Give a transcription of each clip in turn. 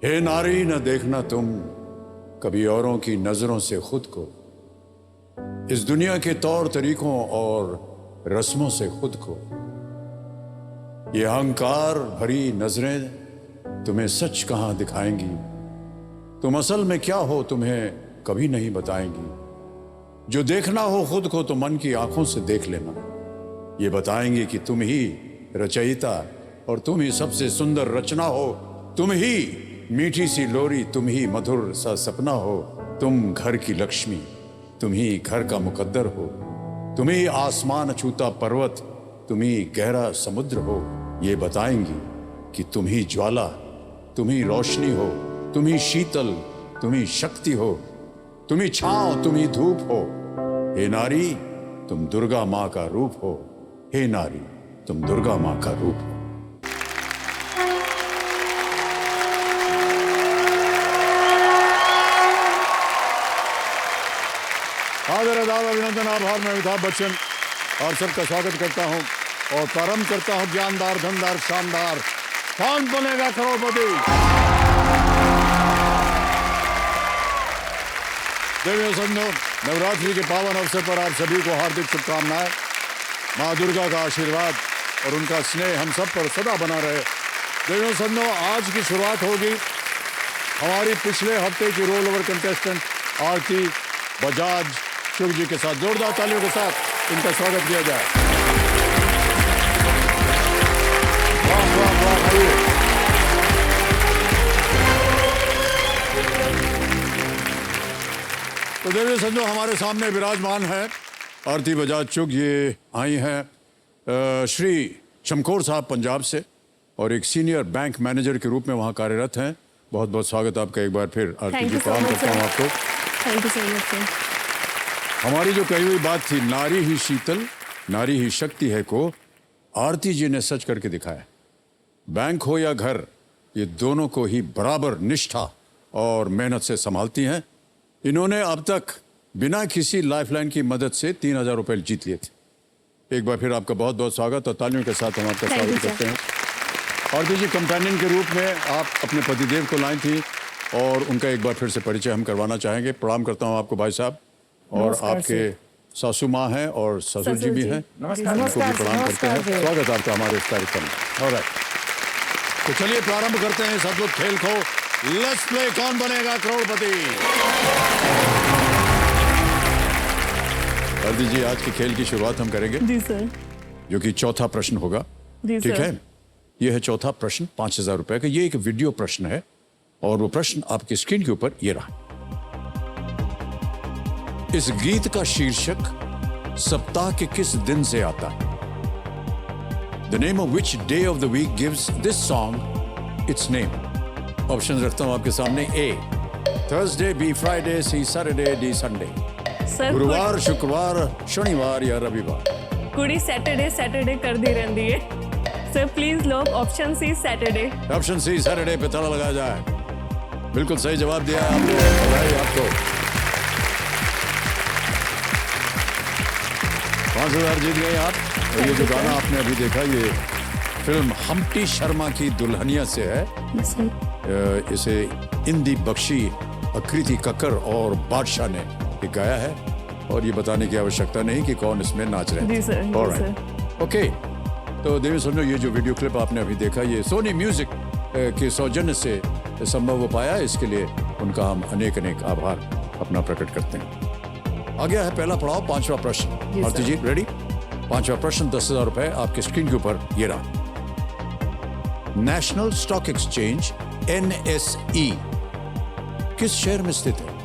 हे नारी, न देखना तुम कभी औरों की नजरों से खुद को, इस दुनिया के तौर तरीकों और रस्मों से खुद को। ये अहंकार भरी नजरें तुम्हें सच कहां दिखाएंगी, तुम असल में क्या हो तुम्हें कभी नहीं बताएंगी। जो देखना हो खुद को तो मन की आंखों से देख लेना, ये बताएंगे कि तुम ही रचयिता और तुम ही सबसे सुंदर रचना हो, तुम ही मीठी सी लोरी, तुम ही मधुर सा सपना हो, तुम घर की लक्ष्मी, तुम ही घर का मुकद्दर हो, तुम ही आसमान छूता पर्वत, तुम ही गहरा समुद्र हो। ये बताएंगी कि तुम ही ज्वाला, तुम ही रोशनी हो, तुम ही शीतल, तुम ही शक्ति हो, तुम ही छांव, तुम ही धूप हो। हे नारी, तुम दुर्गा मां का रूप हो। हे नारी, तुम दुर्गा मां का रूप हो। आदर अदाब अभिनंदन आभार। मैं अमिताभ बच्चन और सबका स्वागत करता हूं और प्रारंभ करता हूं ज्ञानदार धनदार शानदार कौन बनेगा करोड़पति। देवियों संतों, नवरात्रि के पावन अवसर पर आप सभी को हार्दिक शुभकामनाएं। माँ दुर्गा का आशीर्वाद और उनका स्नेह हम सब पर सदा बना रहे। देवियों संतों, आज की शुरुआत होगी हमारी पिछले हफ्ते की रोल ओवर कंटेस्टेंट आरती बजाज शुभ जी के साथ। जोरदार तालियों के साथ इनका स्वागत किया जाए। वाह वाह वाह भाई। तो देवी संजो हमारे सामने विराजमान है आरती बजाज चुग। ये आई हैं श्री चमकौर साहब पंजाब से और एक सीनियर बैंक मैनेजर के रूप में वहाँ कार्यरत हैं। बहुत बहुत स्वागत आपका एक बार फिर आरती जी। प्रणाम करता हूँ आपको। Thank you so much. हमारी जो कही हुई बात थी, नारी ही शीतल नारी ही शक्ति है, को आरती जी ने सच करके दिखाया। बैंक हो या घर, ये दोनों को ही बराबर निष्ठा और मेहनत से संभालती हैं। इन्होंने अब तक बिना किसी लाइफलाइन की मदद से 3,000 रुपए जीत लिए थे। एक बार फिर आपका बहुत बहुत स्वागत और तालियों के साथ हम आपका स्वागत करते हैं। आरती जी, कंपेनियन के रूप में आप अपने पतिदेव को लाई थी और उनका एक बार फिर से परिचय हम करवाना चाहेंगे। प्रणाम करता हूँ आपको भाई साहब। और आपके सासू माँ हैं और ससुर जी भी हैं, उनको भी प्रणाम करते हैं। स्वागत आपका हमारे इस कार्यक्रम में। ऑलराइट, तो चलिए प्रारंभ करते हैं इस अद्भुत खेल को। लेट्स प्ले कौन बनेगा करोड़पति। आरती जी, आज के खेल की शुरुआत हम करेंगे जी सर, जो कि चौथा प्रश्न होगा। ठीक है, यह है चौथा प्रश्न 5,000 रुपए का। ये एक वीडियो प्रश्न है और वो प्रश्न आपकी स्क्रीन के ऊपर ये रहा। इस गीत का शीर्षक सप्ताह के किस दिन से आता है? The name of which day of the week gives this song its name. Option रखता हूं आपके सामने। A Thursday, B Friday, C Saturday, D Sunday. Sir गुरुवार, शुक्रवार, शनिवार या रविवार। कुड़ी सैटरडे कर दी रहती है सर। प्लीज लोग option C Saturday. Option C Saturday पे ताला लगाया जाए। बिल्कुल सही जवाब दिया आपने, बधाई आपको। 5,000 जीत गए आप। और ये जो गाना आपने अभी देखा, ये फिल्म हम्टी शर्मा की दुल्हनिया से है। इसे इंदी बख्शी, आकृति कक्कर और बादशाह ने गाया है और ये बताने की आवश्यकता नहीं कि कौन इसमें नाच रहे हैं। Alright, okay. तो देवी सुनो, ये जो वीडियो क्लिप आपने अभी देखा, ये सोनी म्यूजिक के सौजन्य से संभव हो पाया। इसके लिए उनका हम अनेक अनेक आभार अपना प्रकट करते हैं। आ गया है पहला पड़ाव, 5वां प्रश्न। आरती जी रेडी? 5वां प्रश्न 10,000 रुपए आपके स्क्रीन के ऊपर ये रहा। नेशनल स्टॉक एक्सचेंज NSE किस शहर में स्थित है?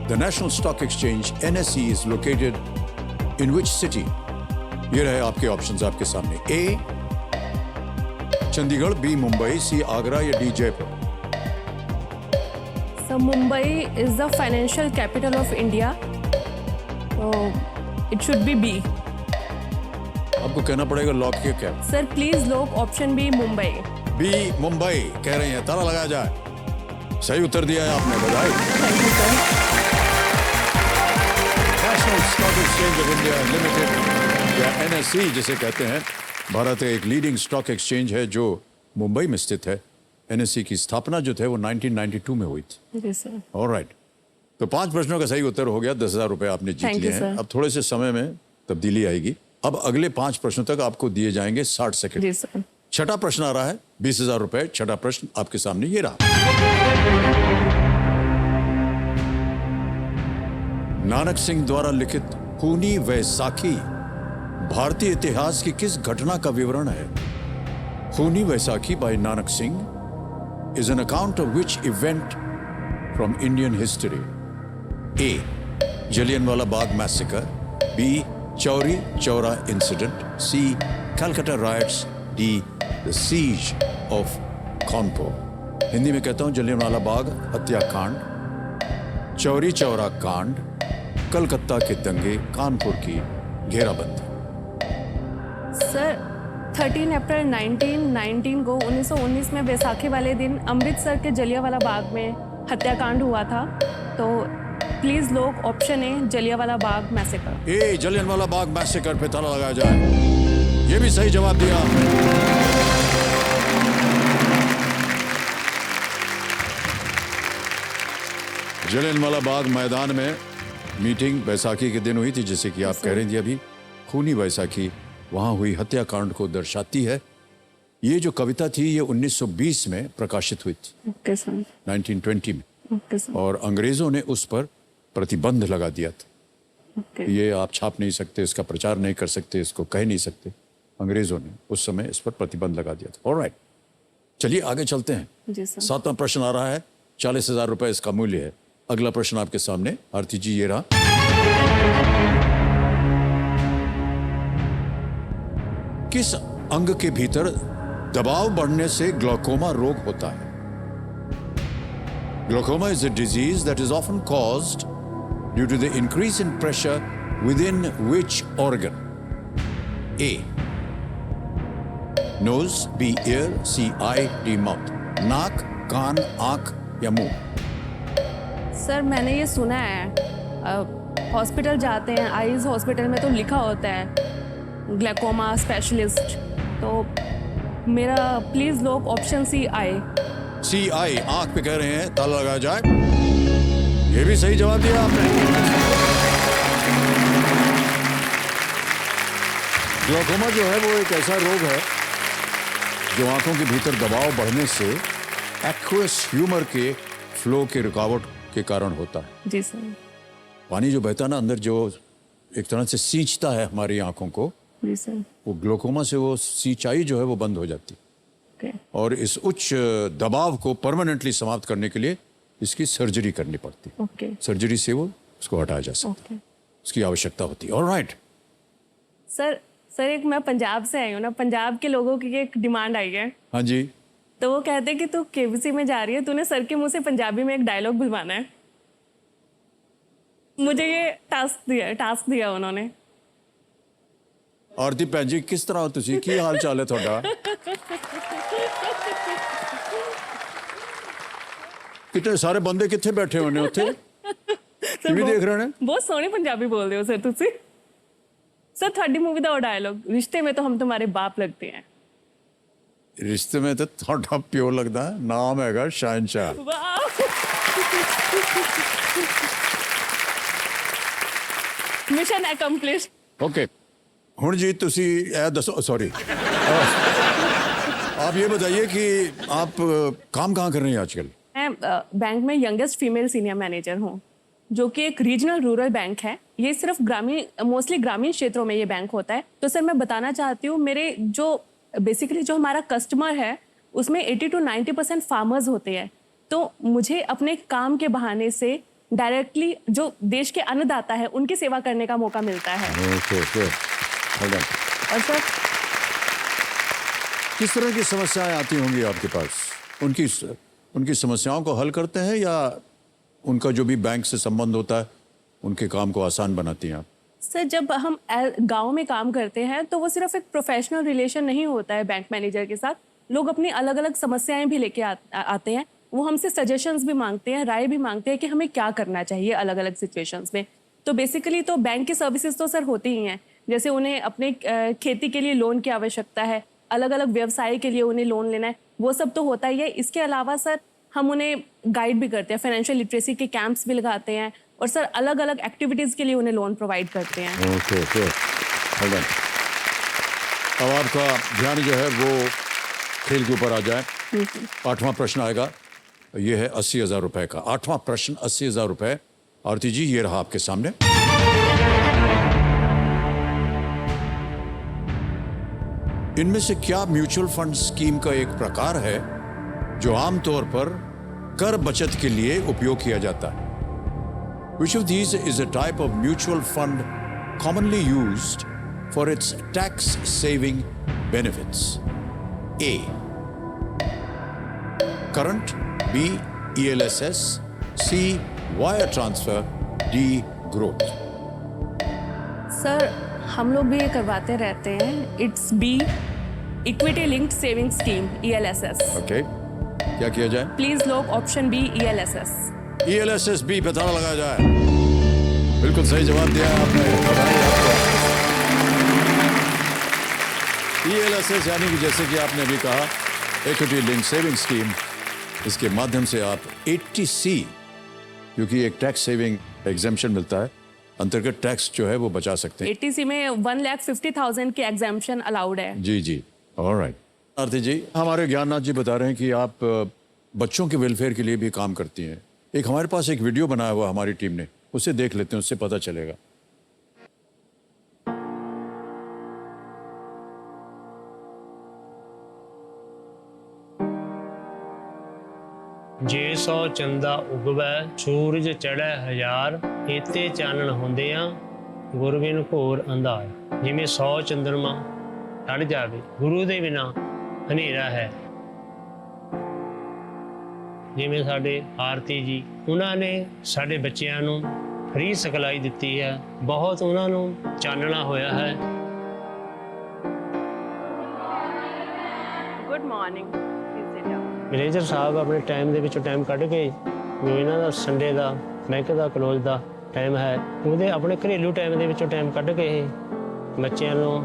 The National Stock Exchange NSE is located in which city? ये रहे आपके ऑप्शंस आपके सामने। A Chandigarh, B Mumbai, C Agra या D Jaipur. Sir Mumbai is the financial capital of India, it should be B. आपको कहना पड़ेगा लॉक किया क्या? सर प्लीज लोग option B Mumbai. B Mumbai कह रही हैं, ताला लगाया जाए। सही उत्तर दिया है आपने, बधाई। Thank you sir. National Stock exchange of India limited या NSE जिसे कहते हैं, भारत का एक लीडिंग स्टॉक एक्सचेंज है जो मुंबई में स्थित है एनएससी की स्थापना जो थे वो 1992 में हुई थी। जी सर। ऑलराइट, तो 5 प्रश्नों का सही उत्तर हो गया, 10,000 रुपए आपने जीत Thank लिए you, हैं। sir. अब थोड़े से समय में तब्दीली आएगी। अब अगले 5 प्रश्नों तक आपको दिए जाएंगे 60 सेकंड। जी सर। छठा प्रश्न आ रहा है, 20,000 रुपए। छठा प्रश्न आपके सामने ये रहा। नानक सिंह द्वारा लिखित खूनी वैसाखी भारतीय इतिहास की किस घटना का विवरण है? Khooni Vaisakhi by Nanak Singh is an account of which event from Indian history? A. Jallianwala Bagh massacre. B. Chauri Chaura incident. C. Calcutta riots. D. The siege of Kanpur. Hindi में कहता हूं जलियांवाला बाग हत्याकांड, चौरी चौरा कांड, कलकत्ता के दंगे, कानपुर की घेराबंदी। सर 13 अप्रैल 1919 को 1919 में बैसाखी वाले दिन अमृतसर के जलियांवाला बाग में हत्याकांड हुआ था। तो प्लीज लोग option A Jallianwala Bagh massacre. A Jallianwala Bagh massacre पे ताला लगाया जाए। ये भी सही जवाब दिया। जलियांवाला बाग मैदान में मीटिंग बैसाखी के दिन हुई थी, जैसे कि आप कह रही थी अभी। खूनी बैसाखी वहां हुई हत्याकांड को दर्शाती है। ये जो कविता थी ये 1920 में प्रकाशित हुई थी। Okay sir. 1920 में। Okay sir. और अंग्रेजों ने उस पर प्रतिबंध लगा दिया था। ओके। ये आप छाप नहीं सकते, इसका प्रचार नहीं कर सकते, इसको कह नहीं सकते। अंग्रेजों ने उस समय इस पर प्रतिबंध लगा दिया था। ऑलराइट, चलिए आगे चलते हैं। जी सर। 7वां प्रश्न आ रहा है, 40,000 रुपए इसका मूल्य है। अगला प्रश्न आपके सामने, आरती जी ये रहा। किस अंग के भीतर दबाव बढ़ने से ग्लाकोमा रोग होता है? Glaucoma is a disease that is often caused due to the increase in pressure within which organ? A. Nose. B. Ear. C. Eye. D. Mouth. नाक, कान, आंख या मुंह? सर मैंने ये सुना है, हॉस्पिटल जाते हैं, आईज हॉस्पिटल में तो लिखा होता है ग्लाकोमा स्पेशलिस्ट। तो मेरा प्लीज लोग ऑप्शन सी आई। सी आई, आंख पे कह रहे हैं, ताला लगाया जाए। ये भी सही जवाब दिया आपने। ग्लाकोमा जो है वो एक ऐसा रोग है जो आंखों के भीतर दबाव बढ़ने से एक्वस ह्यूमर के फ्लो के रुकावट के कारण होता है। जी सर। पानी जो बहता ना अंदर, जो एक तरह से सींचता है हमारी आंखों को, जी सर। वो ग्लाकोमा से वो सिंचाई जो है वो बंद हो जाती है। ओके। और इस उच्च दबाव को परमानेंटली समाप्त करने के लिए इसकी सर्जरी करनी पड़ती है। ओके। सर्जरी से वो उसको हटाया जा सकता है। ओके। उसकी आवश्यकता होती है। ऑलराइट, सर एक मैं पंजाब से आई हूँ ना, पंजाब के लोगों की एक डिमांड आई है। हाँ जी। तो वो कहते हैं कि तू केबीसी में जा रही है, तूने सर के मुंह से पंजाबी में एक डायलॉग बुलवाना है। मुझे ये टास्क दिया उन्होंने। आरती भैन जी, किस तरह हो तुसी? की हाल चाल है ਤੁਹਾਡਾ? कितने सारे बंदे कितने बैठे होने ਉੱਥੇ? टीवी देख रहे हैं? बहुत सोहनी पंजाबी बोल रहे हो सर तुसी। सर थोड़ी मूवी का वो डायलॉग, रिश्ते में तो हम तुम्हारे बाप लगते हैं। रिश्ते में तो ਤੁਹਾਡਾ ਪਿਓ ਲੱਗਦਾ ਹੈ। ਨਾਮ ਹੈਗਾ ਸ਼ਾਹਨशाह। Mission accomplish. ओके, हुण जी तुसी ए दसो, सॉरी आप ये बताइए कि आप काम कहाँ कर रही हैं आजकल? मैं बैंक में यंगेस्ट फीमेल सीनियर मैनेजर हूँ, जो कि एक रीजनल रूरल बैंक है। ये सिर्फ मोस्टली ग्रामीण क्षेत्रों में ये बैंक होता है। तो सर मैं बताना चाहती हूँ, मेरे जो बेसिकली जो हमारा कस्टमर है उसमें 80 to 90% फार्मर्स होते हैं। तो मुझे अपने काम के बहाने से डायरेक्टली जो देश के अन्नदाता है उनकी सेवा करने का मौका मिलता है। और सर किस तरह की समस्याएं आती होंगी आपके पास? उनकी समस्याओं को हल करते हैं या उनका जो भी बैंक से संबंध होता है उनके काम को आसान बनाती हैं आप? सर जब हम गांव में काम करते हैं तो वो सिर्फ एक प्रोफेशनल रिलेशन नहीं होता है बैंक मैनेजर के साथ। लोग अपनी अलग अलग समस्याएं भी लेके आते हैं। वो हमसे सजेशंस भी मांगते हैं, राय भी मांगते हैं कि हमें क्या करना चाहिए अलग अलग सिचुएशंस में। तो बेसिकली तो बैंक की सर्विसेज तो सर होती ही हैं, जैसे उन्हें अपने खेती के लिए लोन की आवश्यकता है, अलग अलग व्यवसाय के लिए उन्हें लोन लेना है, वो सब तो होता ही है। इसके अलावा सर हम उन्हें गाइड भी करते हैं, फाइनेंशियल लिटरेसी के कैंप्स भी लगाते हैं और सर अलग अलग एक्टिविटीज़ के लिए उन्हें लोन प्रोवाइड करते हैं। Okay okay, well done. अब आपका ध्यान जो है वो खेल के ऊपर आ जाए। 8वां प्रश्न आएगा, ये है 80,000 रुपए का। 8वां प्रश्न 80,000 रुपए। आरती जी, ये रहा आपके सामने। इनमें से क्या म्यूचुअल फंड स्कीम का एक प्रकार है जो आमतौर पर कर बचत के लिए उपयोग किया जाता है? Which of these is a type of mutual fund commonly used for its tax saving benefits? A. Current. B. ELSS. C. Wire transfer. D. Growth. Sir हम लोग भी ये करवाते रहते हैं। It's B, equity linked saving scheme, ELSS। Okay. क्या किया जाए? प्लीज लोग option B ELSS। ELSS B पे ताला लगाया जाए। बिल्कुल सही जवाब दिया है आपने, बधाई आपको। ELSS यानी कि जैसे कि आपने अभी कहा, इक्विटी लिंक सेविंग स्कीम, इसके माध्यम से आप 80C, क्योंकि एक टैक्स सेविंग एग्जेम्पशन मिलता है, अंतर्गत टैक्स जो है वो बचा सकते हैं। 80C में 1,50,000 की एग्जाम्पशन अलाउड है। जी जी, ऑलराइट। आरती जी, हमारे ज्ञाननाथ जी बता रहे हैं कि आप बच्चों के वेलफेयर के लिए भी काम करती हैं। एक हमारे पास एक वीडियो बनाया हुआ हमारी टीम ने, उसे देख लेते हैं, उससे पता चलेगा। ਜੇ ਸੌ ਚੰਦਾ ਉਗਵੈ ਸੂਰਜ ਚੜ੍ਹੈ ਹਜ਼ਾਰ ਏਤੇ ਚਾਨਣ ਹੁੰਦਿਆਂ ਗੁਰਬਿਨ ਘੋਰ ਅੰਧਾਰ। ਜਿਵੇਂ 100 ਚੰਦਰਮਾ ਚੜ੍ਹ ਜਾਵੇ ਗੁਰੂ ਦੇ ਬਿਨਾ ਹਨੇਰਾ ਹੈ। ਜਿਵੇਂ ਸਾਡੇ ਆਰਤੀ ਜੀ, ਉਹਨਾਂ ਨੇ ਸਾਡੇ ਬੱਚਿਆਂ ਨੂੰ ਫ੍ਰੀ ਸਿਖਲਾਈ ਦਿੱਤੀ ਹੈ, ਬਹੁਤ ਉਹਨਾਂ ਨੂੰ ਚਾਨਣਾ ਹੋਇਆ ਹੈ। Good morning. ਮੈਨੇਜਰ ਸਾਹਿਬ ਆਪਣੇ ਟਾਈਮ ਦੇ ਵਿੱਚੋਂ ਟਾਈਮ ਕੱਢ ਕੇ, ਜੋ ਇਹਨਾਂ ਦਾ ਸੰਡੇ ਦਾ ਬੈਂਕ ਦਾ ਕਲੋਜ਼ ਦਾ ਟਾਈਮ ਹੈ, ਉਹਦੇ ਆਪਣੇ ਘਰੇਲੂ ਟਾਈਮ ਦੇ ਵਿੱਚੋਂ ਟਾਈਮ ਕੱਢ ਕੇ ਇਹ ਬੱਚਿਆਂ ਨੂੰ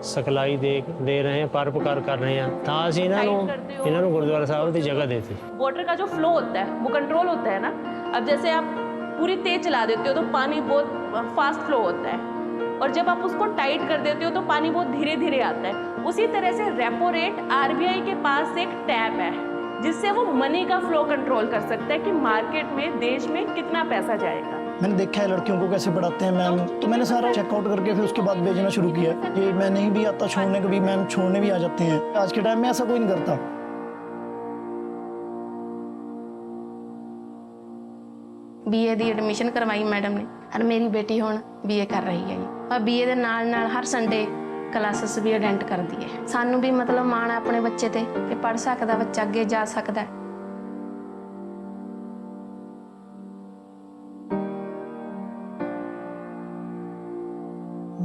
ਸਿਖਲਾਈ ਦੇ ਰਹੇ हैं, परोपकार कर रहे हैं। ਤਾਂ ਅਸੀਂ ਇਹਨਾਂ ਨੂੰ ਗੁਰਦੁਆਰਾ ਸਾਹਿਬ ਦੀ जगह देती। वाटर का जो फ्लो होता है वो कंट्रोल होता है ना। अब जैसे आप पूरी तेज चला देते हो तो पानी बहुत फास्ट फ्लो होता है, और जब आप उसको टाइट कर देते हो तो पानी बहुत धीरे धीरे आता है। उसी तरह से रेपो रेट RBI के पास एक टैब है जिससे वो मनी का फ्लो कंट्रोल कर सकता है कि मार्केट में, देश में कितना पैसा जाएगा। मैंने देखा है लड़कियों को कैसे पढ़ाते हैं मैम, तो मैंने सारा चेकआउट करके फिर उसके बाद भेजना शुरू किया। ये मैं नहीं भी आता छोड़ने को भी, मैम छोड़ने भी आ जाते हैं। आज के टाइम में ऐसा कोई नहीं करता। BA ਦੀ ਐਡਮਿਸ਼ਨ ਕਰਵਾਈ ਮੈਡਮ ਨੇ, ਔਰ ਮੇਰੀ ਬੇਟੀ ਹੁਣ BA ਕਰ ਰਹੀ ਹੈ ਜੀ। ਔਰ BA ਦੇ ਨਾਲ ਨਾਲ ਹਰ ਸੰਡੇ ਕਲਾਸਿਸ ਵੀ ਅਟੈਂਡ ਕਰਦੀ ਹੈ। ਸਾਨੂੰ ਵੀ ਮਤਲਬ ਮਾਣ ਹੈ ਆਪਣੇ ਬੱਚੇ ਤੇ ਕਿ ਪੜ੍ਹ ਸਕਦਾ ਬੱਚਾ, ਅੱਗੇ ਜਾ ਸਕਦਾ ਹੈ।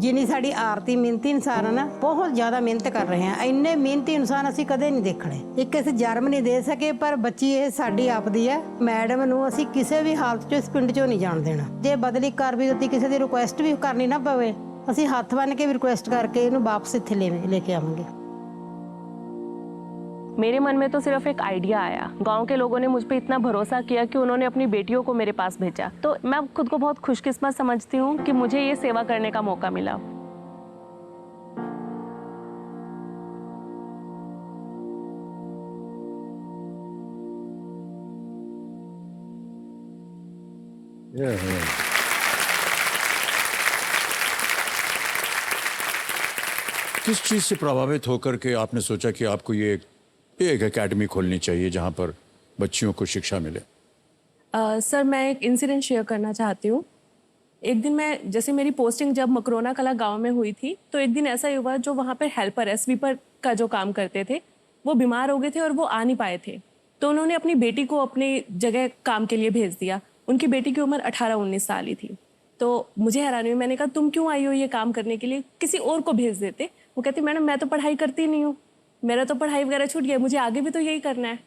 जिन्नी साड़ी आरती मिहनती इंसान है ना, बहुत ज़्यादा मेहनत कर रहे हैं। इन्ने मेहनती इंसान असी कदे नहीं देखने। एक असी जन्म नहीं दे सके, पर बच्ची ये साड़ी आपदी है। मैडम नूं असी किसी भी हालत चो इस पिंड चो नहीं जाण देना। जे बदली कर भी दित्ती, किसी की रिक्वेस्ट भी करनी ना पवे, असी हथ बन के भी रिक्वेस्ट करके इन्हूं वापस इत्थे लेके आवांगे। मेरे मन में तो सिर्फ एक आइडिया आया, गांव के लोगों ने मुझ पे इतना भरोसा किया कि उन्होंने अपनी बेटियों को मेरे पास भेजा। तो मैं खुद को बहुत खुशकिस्मत समझती हूँ कि मुझे ये सेवा करने का मौका मिला। किस चीज से प्रभावित होकर के आपने सोचा कि आपको ये एक एकेडमी खोलनी चाहिए जहां पर बच्चियों को शिक्षा मिले? सर मैं एक इंसिडेंट शेयर करना चाहती हूँ। एक दिन मैं, जैसे मेरी पोस्टिंग जब मकरोना कला गांव में हुई थी, तो एक दिन ऐसा ही हुआ, जो वहाँ पर हेल्पर है, स्वीपर का जो काम करते थे, वो बीमार हो गए थे और वो आ नहीं पाए थे। तो उन्होंने अपनी बेटी को अपनी जगह काम के लिए भेज दिया। उनकी बेटी की उम्र 18-19 साल ही थी। तो मुझे हैरानी हुई, मैंने कहा तुम क्यों आई हो ये काम करने के लिए, किसी और को भेज देते। वो कहती मैडम मैं तो पढ़ाई करती नहीं हूँ, मेरा तो पढ़ाई वगैरह छूट गया, मुझे आगे भी तो यही करना है।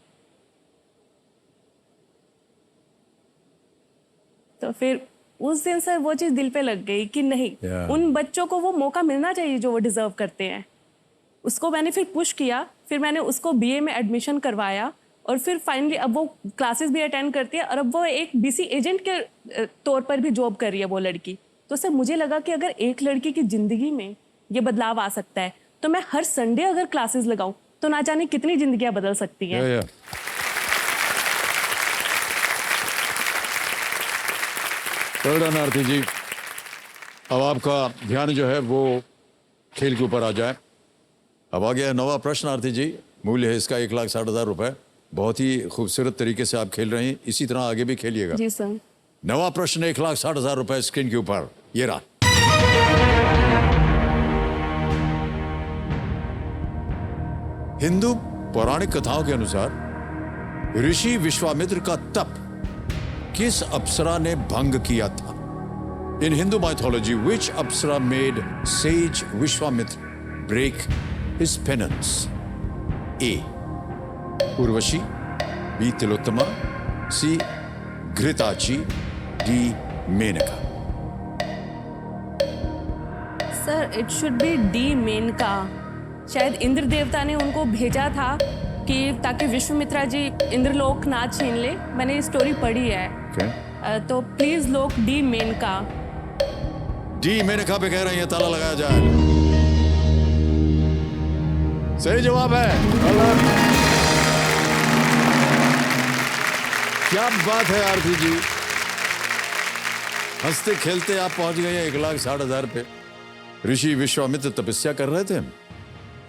तो फिर उस दिन सर वो चीज़ दिल पे लग गई कि नहीं, उन बच्चों को वो मौका मिलना चाहिए जो वो डिजर्व करते हैं। उसको मैंने फिर पुश किया, फिर मैंने उसको बीए में एडमिशन करवाया और फिर फाइनली अब वो क्लासेस भी अटेंड करती है और अब वो एक बीसी एजेंट के तौर पर भी जॉब कर रही है वो लड़की। तो सर मुझे लगा कि अगर एक लड़की की ज़िंदगी में ये बदलाव आ सकता है तो मैं हर संडे अगर क्लासेस लगाऊं तो ना जाने कितनी जिंदगियां बदल सकती हैं। वेल आरती जी, अब आपका ध्यान जो है वो खेल के ऊपर आ जाए। अब आ गया नवा प्रश्न आरती जी, मूल्य है इसका 1,60,000 रुपए। बहुत ही खूबसूरत तरीके से आप खेल रहे हैं, इसी तरह आगे भी खेलिएगा। जी सर। नवा प्रश्न 1,60,000 रुपए स्क्रीन के ऊपर, ये रहा। हिंदू पौराणिक कथाओं के अनुसार ऋषि विश्वामित्र का तप किस अप्सरा ने भंग किया था? In Hindu mythology which apsara made sage Vishwamitra break his penance? A Urvashi, B Tilottama, C Ghritachi, D Menaka. Sir it should be D Menaka. शायद इंद्र देवता ने उनको भेजा था कि ताकि विश्वामित्रा जी इंद्रलोक ना छीन ले। मैंने ये स्टोरी पढ़ी है। तो प्लीज लोक डी मेनका। डी मेनका पे कह रहे हैं, ताला लगाया जाए। सही जवाब है। क्या बात है आरती जी, हंसते खेलते आप पहुंच गए हैं 1,60,000 पे। ऋषि विश्वामित्र तपस्या कर रहे थे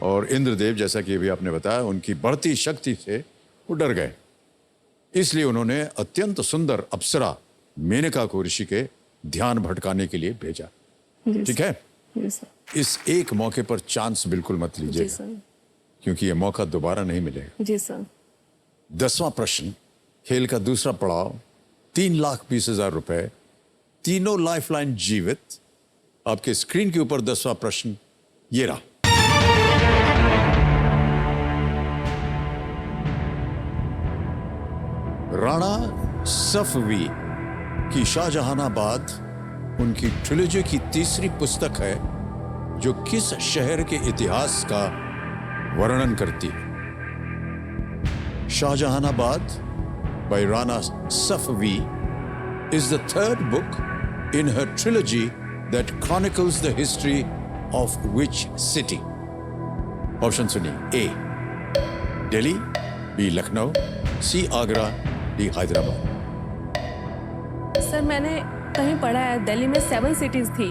और इंद्रदेव, जैसा कि अभी आपने बताया, उनकी बढ़ती शक्ति से वो डर गए। इसलिए उन्होंने अत्यंत सुंदर अप्सरा मेनका को ऋषि के ध्यान भटकाने के लिए भेजा। ठीक है, इस एक मौके पर चांस बिल्कुल मत लीजिएगा, क्योंकि यह मौका दोबारा नहीं मिलेगा। जी सर। 10वां प्रश्न, खेल का दूसरा पड़ाव, 3,20,000 रुपए, तीनों लाइफलाइन जीवित। आपके स्क्रीन के ऊपर 10वां प्रश्न ये रहा। राणा सफवी की शाहजहानाबाद उनकी ट्रिलॉजी की तीसरी पुस्तक है जो किस शहर के इतिहास का वर्णन करती है? Shahjahanabad by Rana Safavi is the third book in her trilogy that chronicles the history of which city? Option सुनिए। A Delhi, B Lucknow, C Agra, D Hyderabad. Sir मैंने कहीं पढ़ा है दिल्ली में 7 सिटीज थी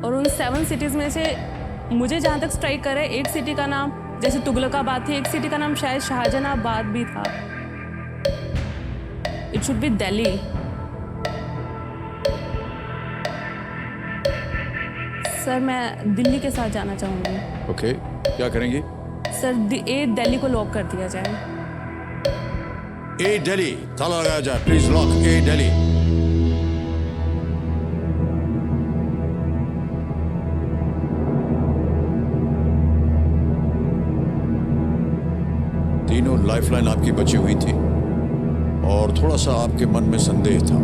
और उन 7 सिटीज में से मुझे जहाँ तक स्ट्राइक कर है, एक सिटी का नाम जैसे तुगलकाबाद थी, एक सिटी का नाम शायद शाहजहानाबाद भी था। It should B Delhi. Sir मैं दिल्ली के साथ जाना चाहूंगी। ओके, क्या करेंगे? सर ए दिल्ली को लॉक कर दिया जाए। ए दिल्ली, ताला लगाया जाए प्लीज। लॉक ए दिल्ली। तीनों लाइफलाइन आपकी बची हुई थी और थोड़ा सा आपके मन में संदेह था।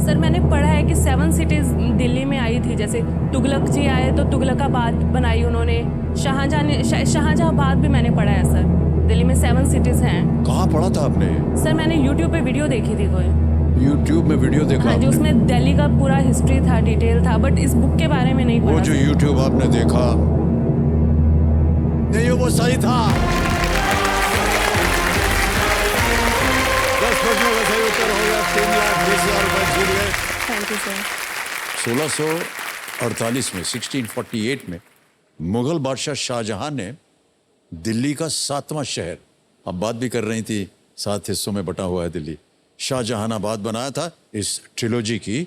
सर मैंने पढ़ा है कि 7 सिटीज दिल्ली में आई थी, जैसे तुगलक जी आए तो तुगलकाबाद बनाई उन्होंने, शाहजहांबाद भी मैंने पढ़ा है सर। दिल्ली में 7 सिटीज हैं। कहाँ पढ़ा था आपने? सर मैंने यूट्यूब पे वीडियो देखी थी कोई। यूट्यूब में वीडियो देखा? हाँ जी, उसमें दिल्ली का पूरा हिस्ट्री था, डिटेल था, बट इस बुक के बारे में नहीं पढ़ा। वो जो यूट्यूब आपने देखा नहीं, वो सही था। 10 प्रश्नों का सही उत्तर हो गया। 3,20,000 रुपए जीत गए। Thank you sir. 1648 में 1648 में मुगल बादशाह शाहजहां ने दिल्ली का 7वां शहर, अब बात भी कर रही थी 7 हिस्सों में बटा हुआ है दिल्ली, शाहजहानाबाद बनाया था। इस ट्रिलॉजी की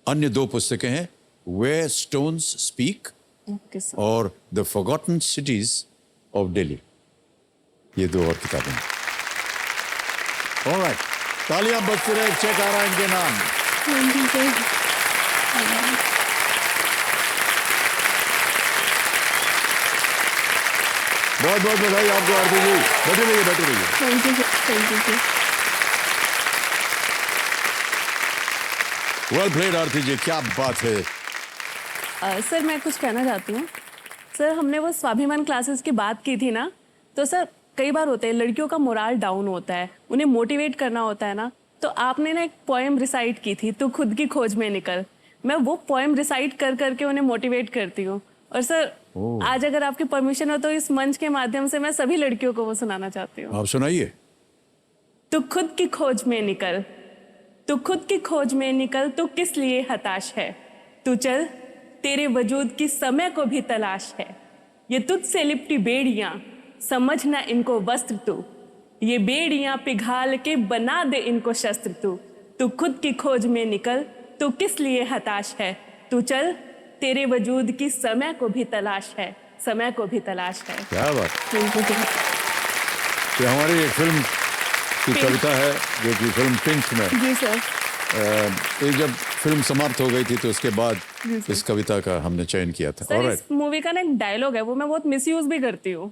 अन्य 2 पुस्तकें हैं, where stones speak okay sir. और the forgotten cities of Delhi. ये 2 और किताबें हैं। ऑलराइट, तालियां बजती रहे। चेक आ रहा है इनके नाम। बहुत बहुत बधाई आपको आरती जी। बैठे रहिए, बैठे रहिए। Thank you sir. Well played Aarti ji, क्या बात है। सर मैं कुछ कहना चाहती हूँ। सर हमने वो स्वाभिमान क्लासेस की बात की थी ना, तो सर कई बार होता है लड़कियों का मोराल डाउन होता है, उन्हें मोटिवेट करना होता है ना, तो आपने ना एक पोएम रिसाइट की थी, तू खुद की खोज में निकल। मैं वो पोएम रिसाइट कर करके उन्हें मोटिवेट करती हूँ। और सर आज अगर आपकी परमिशन हो तो इस मंच के माध्यम से मैं सभी लड़कियों को वो सुनाना चाहती हूँ। आप सुनाइए। तू खुद की खोज में निकल, तू खुद की खोज में निकल, तू किस लिए हताश है, तू चल तेरे वजूद की समय को भी तलाश है। ये तुझसे लिपटी बेड़ियां समझना इनको वस्त्र तू, ये बेड़ियां पिघाल के बना दे इनको शस्त्र तू। तू खुद की खोज में निकल, तू किस लिए हताश है, तू चल तेरे वजूद की समय को भी तलाश है, समय को भी तलाश है। क्या बात। ये हमारी एक फिल्म की कविता है जो कि फिल्म पिंक में जी सर। एक जब फिल्म समाप्त हो गई थी तो उसके बाद इस कविता का हमने चयन किया था। Sir alright. इस मूवी का ना एक डायलॉग है, वो मैं बहुत मिसयूज भी करती हूँ।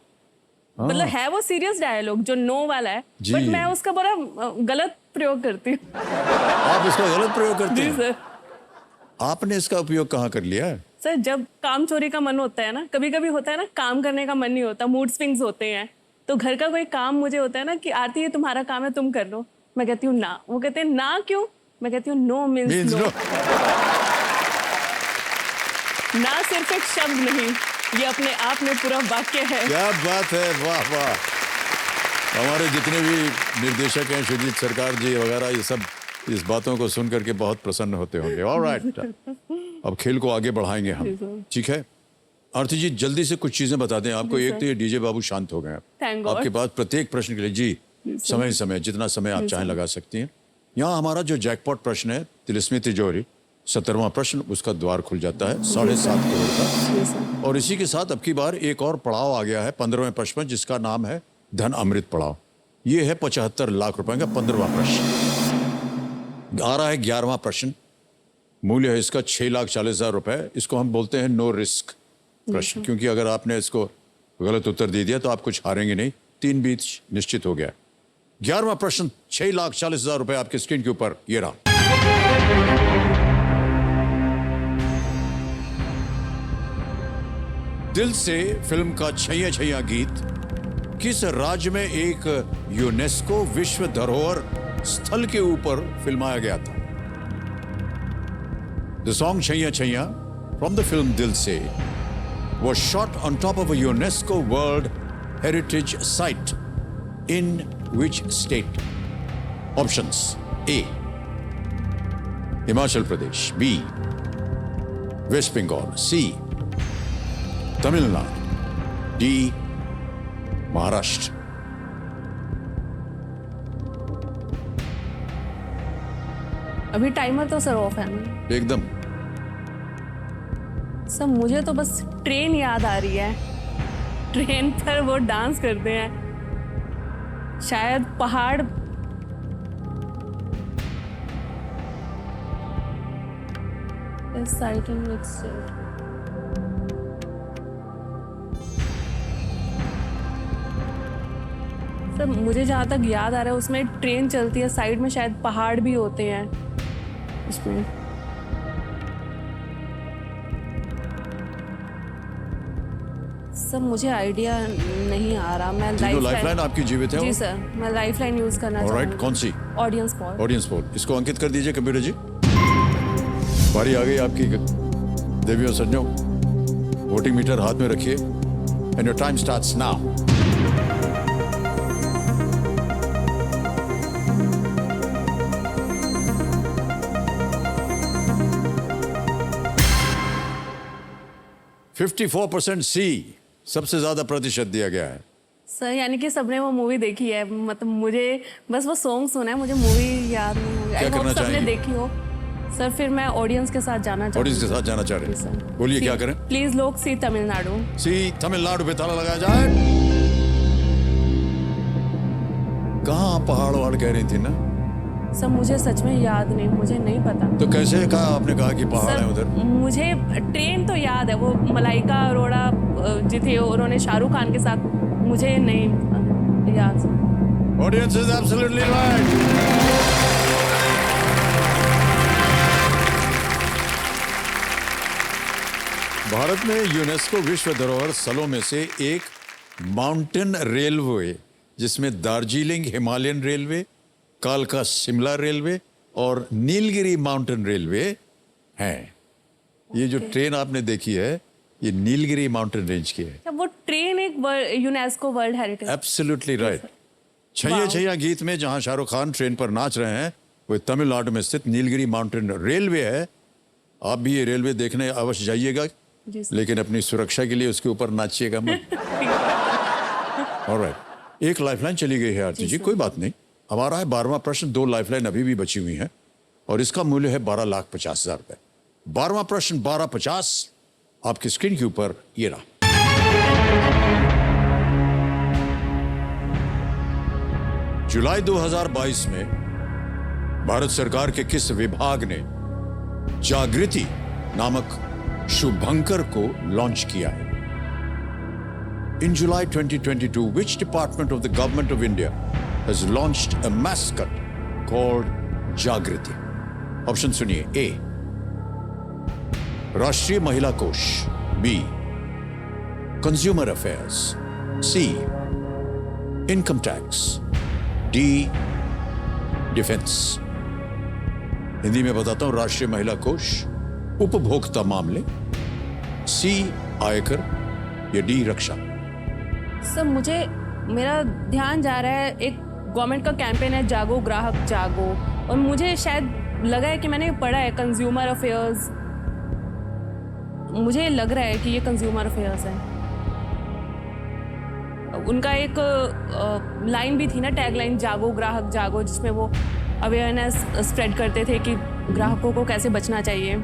मतलब है वो सीरियस डायलॉग जो नो वाला है, जी। बट मैं उसका बड़ा गलत प्रयोग करती हूँ। आप इसका गलत प्रयोग करते जी हैं। सर। आपने इसका उपयोग कहाँ कर लिया है? सर जब काम चोरी का मन होता है ना, कभी कभी होता है ना काम करने का मन नहीं होता, मूड स्विंग्स होते हैं, तो घर का कोई काम मुझे होता है ना कि आरती ये तुम्हारा काम है तुम कर लो, मैं कहती हूँ ना, वो कहते हैं ना क्यों, मैं कहती हूँ नो मीन्स नो। ना सिर्फ एक शब्द नहीं, ये अपने आप में पूरा वाक्य है। क्या बात है, वाह वाह। हमारे जितने भी निर्देशक हैं, सुजीत सरकार जी वगैरह, ये सब इस बातों को सुन करके बहुत प्रसन्न होते होंगे। ऑलराइट, अब खेल को आगे बढ़ाएंगे हम, ठीक है? आरती जी जल्दी से कुछ चीजें बता दें आपको। एक तो ये डीजे बाबू शांत हो गए हैं। Thank God। आपके पास प्रत्येक प्रश्न के लिए जी समय समय जितना समय आप चाहें लगा सकती हैं। यहाँ हमारा जो जैकपॉट प्रश्न है, तिलिस्मी तिजोरी 17वां प्रश्न, उसका द्वार खुल जाता है 7.5 करोड़ का। और इसी के साथ अब की बार एक और पड़ाव आ गया है 15वें प्रश्न में, जिसका नाम है धन अमृत पड़ाव। ये है 75 लाख रुपए का 15वां प्रश्न। आ रहा है 11वां प्रश्न, मूल्य है इसका 6,40,000 रुपए। इसको हम बोलते हैं नो रिस्क प्रश्न, क्योंकि अगर आपने इसको गलत उत्तर दे दिया तो आप कुछ हारेंगे नहीं, 3 बीच निश्चित हो गया। 11वां प्रश्न 6,40,000 रुपए आपके स्क्रीन के ऊपर, ये रहा। दिल से फिल्म का छैया छैया गीत किस राज्य में एक यूनेस्को विश्व धरोहर स्थल के ऊपर फिल्माया गया था? The song Chaiyya Chaiyya from the film दिल से was shot on top of a UNESCO World Heritage Site. In which state? Options: A. Himachal Pradesh, B. West Bengal, C. Tamil Nadu, D. Maharashtra. अभी टाइमर तो sir of है ना? एकदम। Sir मुझे तो bus train याद आ रही है, ट्रेन पर वो डांस करते हैं, शायद पहाड़। सर मुझे जहाँ तक याद आ रहा है उसमें ट्रेन चलती है, साइड में शायद पहाड़ भी होते हैं इसमें। सर मुझे आइडिया नहीं आ रहा। मैं लाइफलाइन आपकी जीवित है? जी सर, मैं लाइफलाइन यूज करना चाहूँगी। ऑलराइट, कौन सी? ऑडियंस पोल। ऑडियंस पोल, इसको अंकित कर दीजिए कंप्यूटर जी। बारी आ गई आपकी देवियों सज्जनों, वोटिंग मीटर हाथ में रखिए and your time starts now. %54 सी सबसे ज्यादा प्रतिशत दिया गया है। सर यानी कि सबने वो मूवी देखी है, मतलब मुझे बस वो सॉन्ग सुना है, मुझे मूवी याद नहीं होगी। क्या करना सबने चाहेंगे? देखी हो। सर फिर मैं ऑडियंस के साथ जाना चाहूँगी। ऑडियंस के साथ जाना चाह रहे जी, हैं, सर। बोलिए क्या करें? प्लीज लोग सी तमिलनाडु। सी तमिलनाडु पे ताला लगाया जाए। कहाँ पहाड़ वहाड़ कह रही थी ना? सर मुझे सच में याद नहीं, मुझे नहीं पता। तो कैसे कहा आपने कहा कि पहाड़ है उधर? मुझे ट्रेन तो याद है, वो मलाइका अरोड़ा जी थी, उन्होंने शाहरुख खान के साथ, मुझे नहीं याद। Audience is absolutely right. Bharat में यूनेस्को विश्व धरोहर स्थलों में से एक माउंटेन रेलवे, जिसमें दार्जिलिंग हिमालयन रेलवे, कालका शिमला रेलवे और नीलगिरी माउंटेन रेलवे हैं। ये जो ट्रेन आपने देखी है, ये नीलगिरी माउंटेन रेंज की है। क्या वो ट्रेन एक UNESCO world heritage? Absolutely right. Chaiyya Chaiyya गीत में जहां शाहरुख खान ट्रेन पर नाच रहे हैं, वो तमिलनाडु में स्थित नीलगिरी माउंटेन रेलवे है। आप भी ये रेलवे देखने अवश्य जाइएगा, जी सर। लेकिन अपनी सुरक्षा के लिए उसके ऊपर नाचिएगा मत। ऑलराइट, एक लाइफलाइन चली गई है आरती जी, कोई बात नहीं। हमारा है 12वां प्रश्न, 2 लाइफलाइन अभी भी बची हुई हैं और इसका मूल्य है 12,50,000 रुपए। 12वां प्रश्न 12,50 आपकी स्क्रीन के ऊपर ये रहा। जुलाई 2022 में भारत सरकार के किस विभाग ने जागृति नामक शुभंकर को लॉन्च किया है? In July 2022, which department of the government of India has launched a mascot called Jagriti? Option सुनिए। A, राष्ट्रीय महिला कोष, B, consumer affairs, C, income tax, D, defence. Hindi में बताता हूं, राष्ट्रीय महिला कोष, उपभोक्ता मामले, C, आयकर या D, रक्षा। सर मुझे, मेरा ध्यान जा रहा है, एक गवर्नमेंट का कैंपेन है जागो ग्राहक जागो, और मुझे शायद लगा है कि मैंने पढ़ा है कंज्यूमर अफेयर्स। मुझे लग रहा है कि ये कंज्यूमर अफेयर्स है। उनका एक लाइन भी थी ना, टैगलाइन जागो ग्राहक जागो, जिसमें वो अवेयरनेस स्प्रेड करते थे कि ग्राहकों को कैसे बचना चाहिए।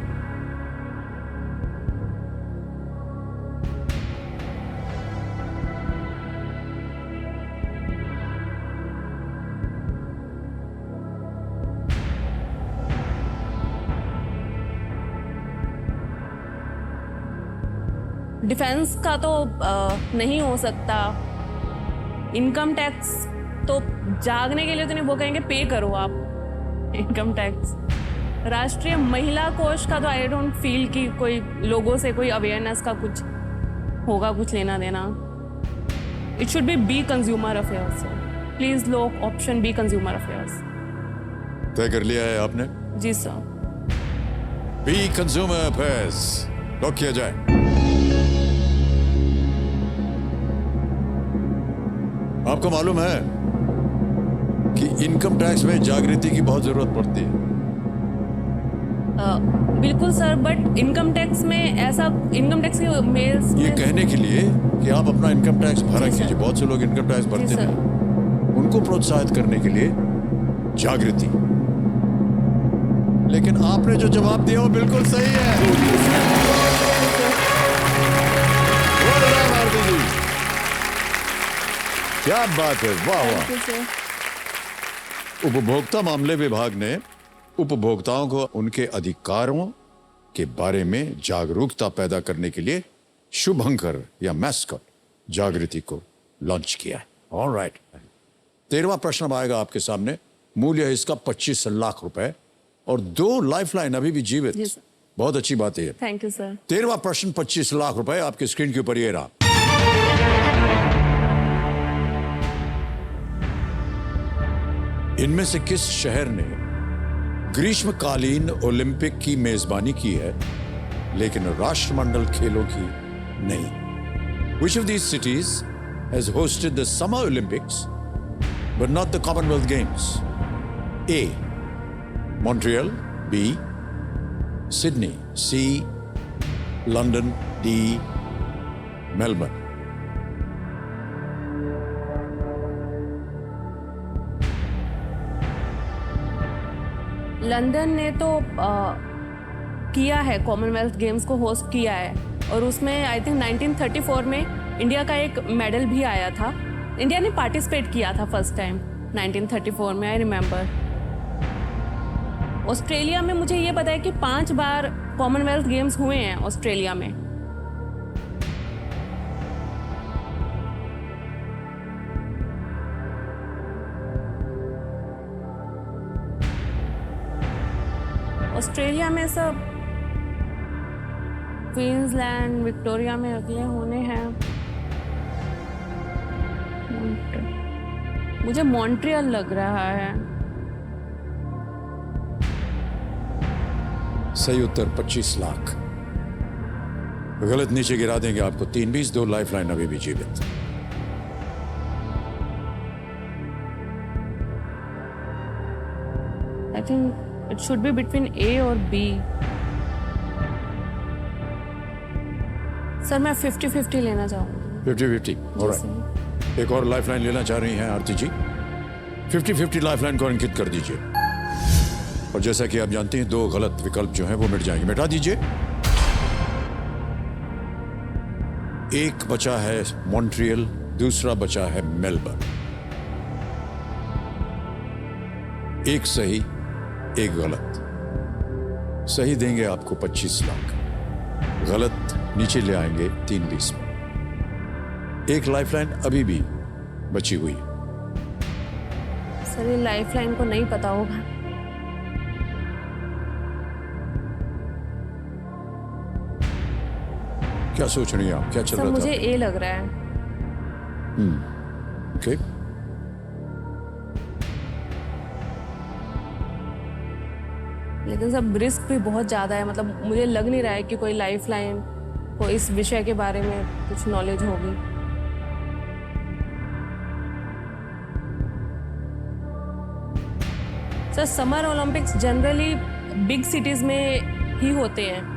डिफेंस का तो नहीं हो सकता। इनकम टैक्स तो जागने के लिए तो नहीं, वो कहेंगे पे करो आप इनकम टैक्स। राष्ट्रीय महिला कोष का तो आई डोंट फील कि कोई लोगों से कोई अवेयरनेस का कुछ होगा, कुछ लेना देना। It should be B consumer affairs. Please लोग ऑप्शन बी कंज्यूमर अफेयर्स। तय कर लिया है आपने? जी sir. B consumer affairs lock किया जाए। आपको मालूम है कि इनकम टैक्स में जागृति की बहुत जरूरत पड़ती है। बिल्कुल सर, बट इनकम टैक्स में ऐसा, इनकम टैक्स के मेल्स ये कहने के लिए कि आप अपना इनकम टैक्स भरा जी सर। कीजिए। बहुत से लोग इनकम टैक्स भरते जी सर। नहीं, उनको प्रोत्साहित करने के लिए जागृति। लेकिन आपने जो जवाब दिया वो बिल्कुल सही है। बोल रहा है भारती जी, क्या बात है, वाह वाह। उपभोक्ता मामले विभाग ने उपभोक्ताओं को उनके अधिकारों के बारे में जागरूकता पैदा करने के लिए शुभंकर या मैस्कॉट जागृति को लॉन्च किया है। ऑलराइट, 13वां प्रश्न अब आएगा आपके सामने। मूल्य है इसका 25 लाख रुपए और 2 लाइफलाइन अभी भी जीवित। जी सर। बहुत अच्छी बात है। Thank you sir. 13वां प्रश्न 25 लाख रुपए आपके स्क्रीन के ऊपर ये रहा। इनमें से किस शहर ने ग्रीष्मकालीन ओलंपिक की मेजबानी की है लेकिन राष्ट्रमंडल खेलों की नहीं? Which of these cities has hosted the Summer Olympics but not the Commonwealth Games? A, Montreal, B, Sydney, C, London, D, Melbourne. London ने तो किया है, कॉमनवेल्थ गेम्स को होस्ट किया है, और उसमें आई थिंक 1934 में इंडिया का एक मेडल भी आया था। इंडिया ने पार्टिसिपेट किया था फर्स्ट टाइम 1934 में, आई रिमेम्बर। ऑस्ट्रेलिया में मुझे ये पता है कि 5 बार कॉमनवेल्थ गेम्स हुए हैं ऑस्ट्रेलिया में। ऑस्ट्रेलिया में सब क्वींसलैंड विक्टोरिया में अगले होने हैं। मुझे मॉन्ट्रियल लग रहा है। सही उत्तर 25 लाख। गलत, नीचे गिरा देंगे आपको 3-20, 2 लाइफलाइन अभी भी जीवित। I think it should be between A और बी। सर मैं 50-50 लेना चाहूँगी। 50-50, ऑलराइट। एक और लाइफलाइन लेना चाह रही हैं आरती जी। 50-50 लाइफलाइन को अंकित कर दीजिए। और जैसा कि आप जानते हैं 2 गलत विकल्प जो हैं वो मिट जाएंगे। मिटा दीजिए। एक बचा है मॉन्ट्रियल, दूसरा बचा है मेलबर्न। एक सही, एक गलत। सही देंगे आपको 25 लाख, गलत नीचे ले आएंगे 3-20 में। एक लाइफलाइन अभी भी बची हुई है। सर ये लाइफलाइन को नहीं पता होगा। क्या सोच रही हैं आप? क्या चल सर रहा मुझे था? ए लग रहा है। ओके। लेकिन सब रिस्क भी बहुत ज़्यादा है, मतलब मुझे लग नहीं रहा है कि कोई लाइफलाइन को इस विषय के बारे में कुछ नॉलेज होगी। Sir summer Olympics generally big cities में ही होते हैं।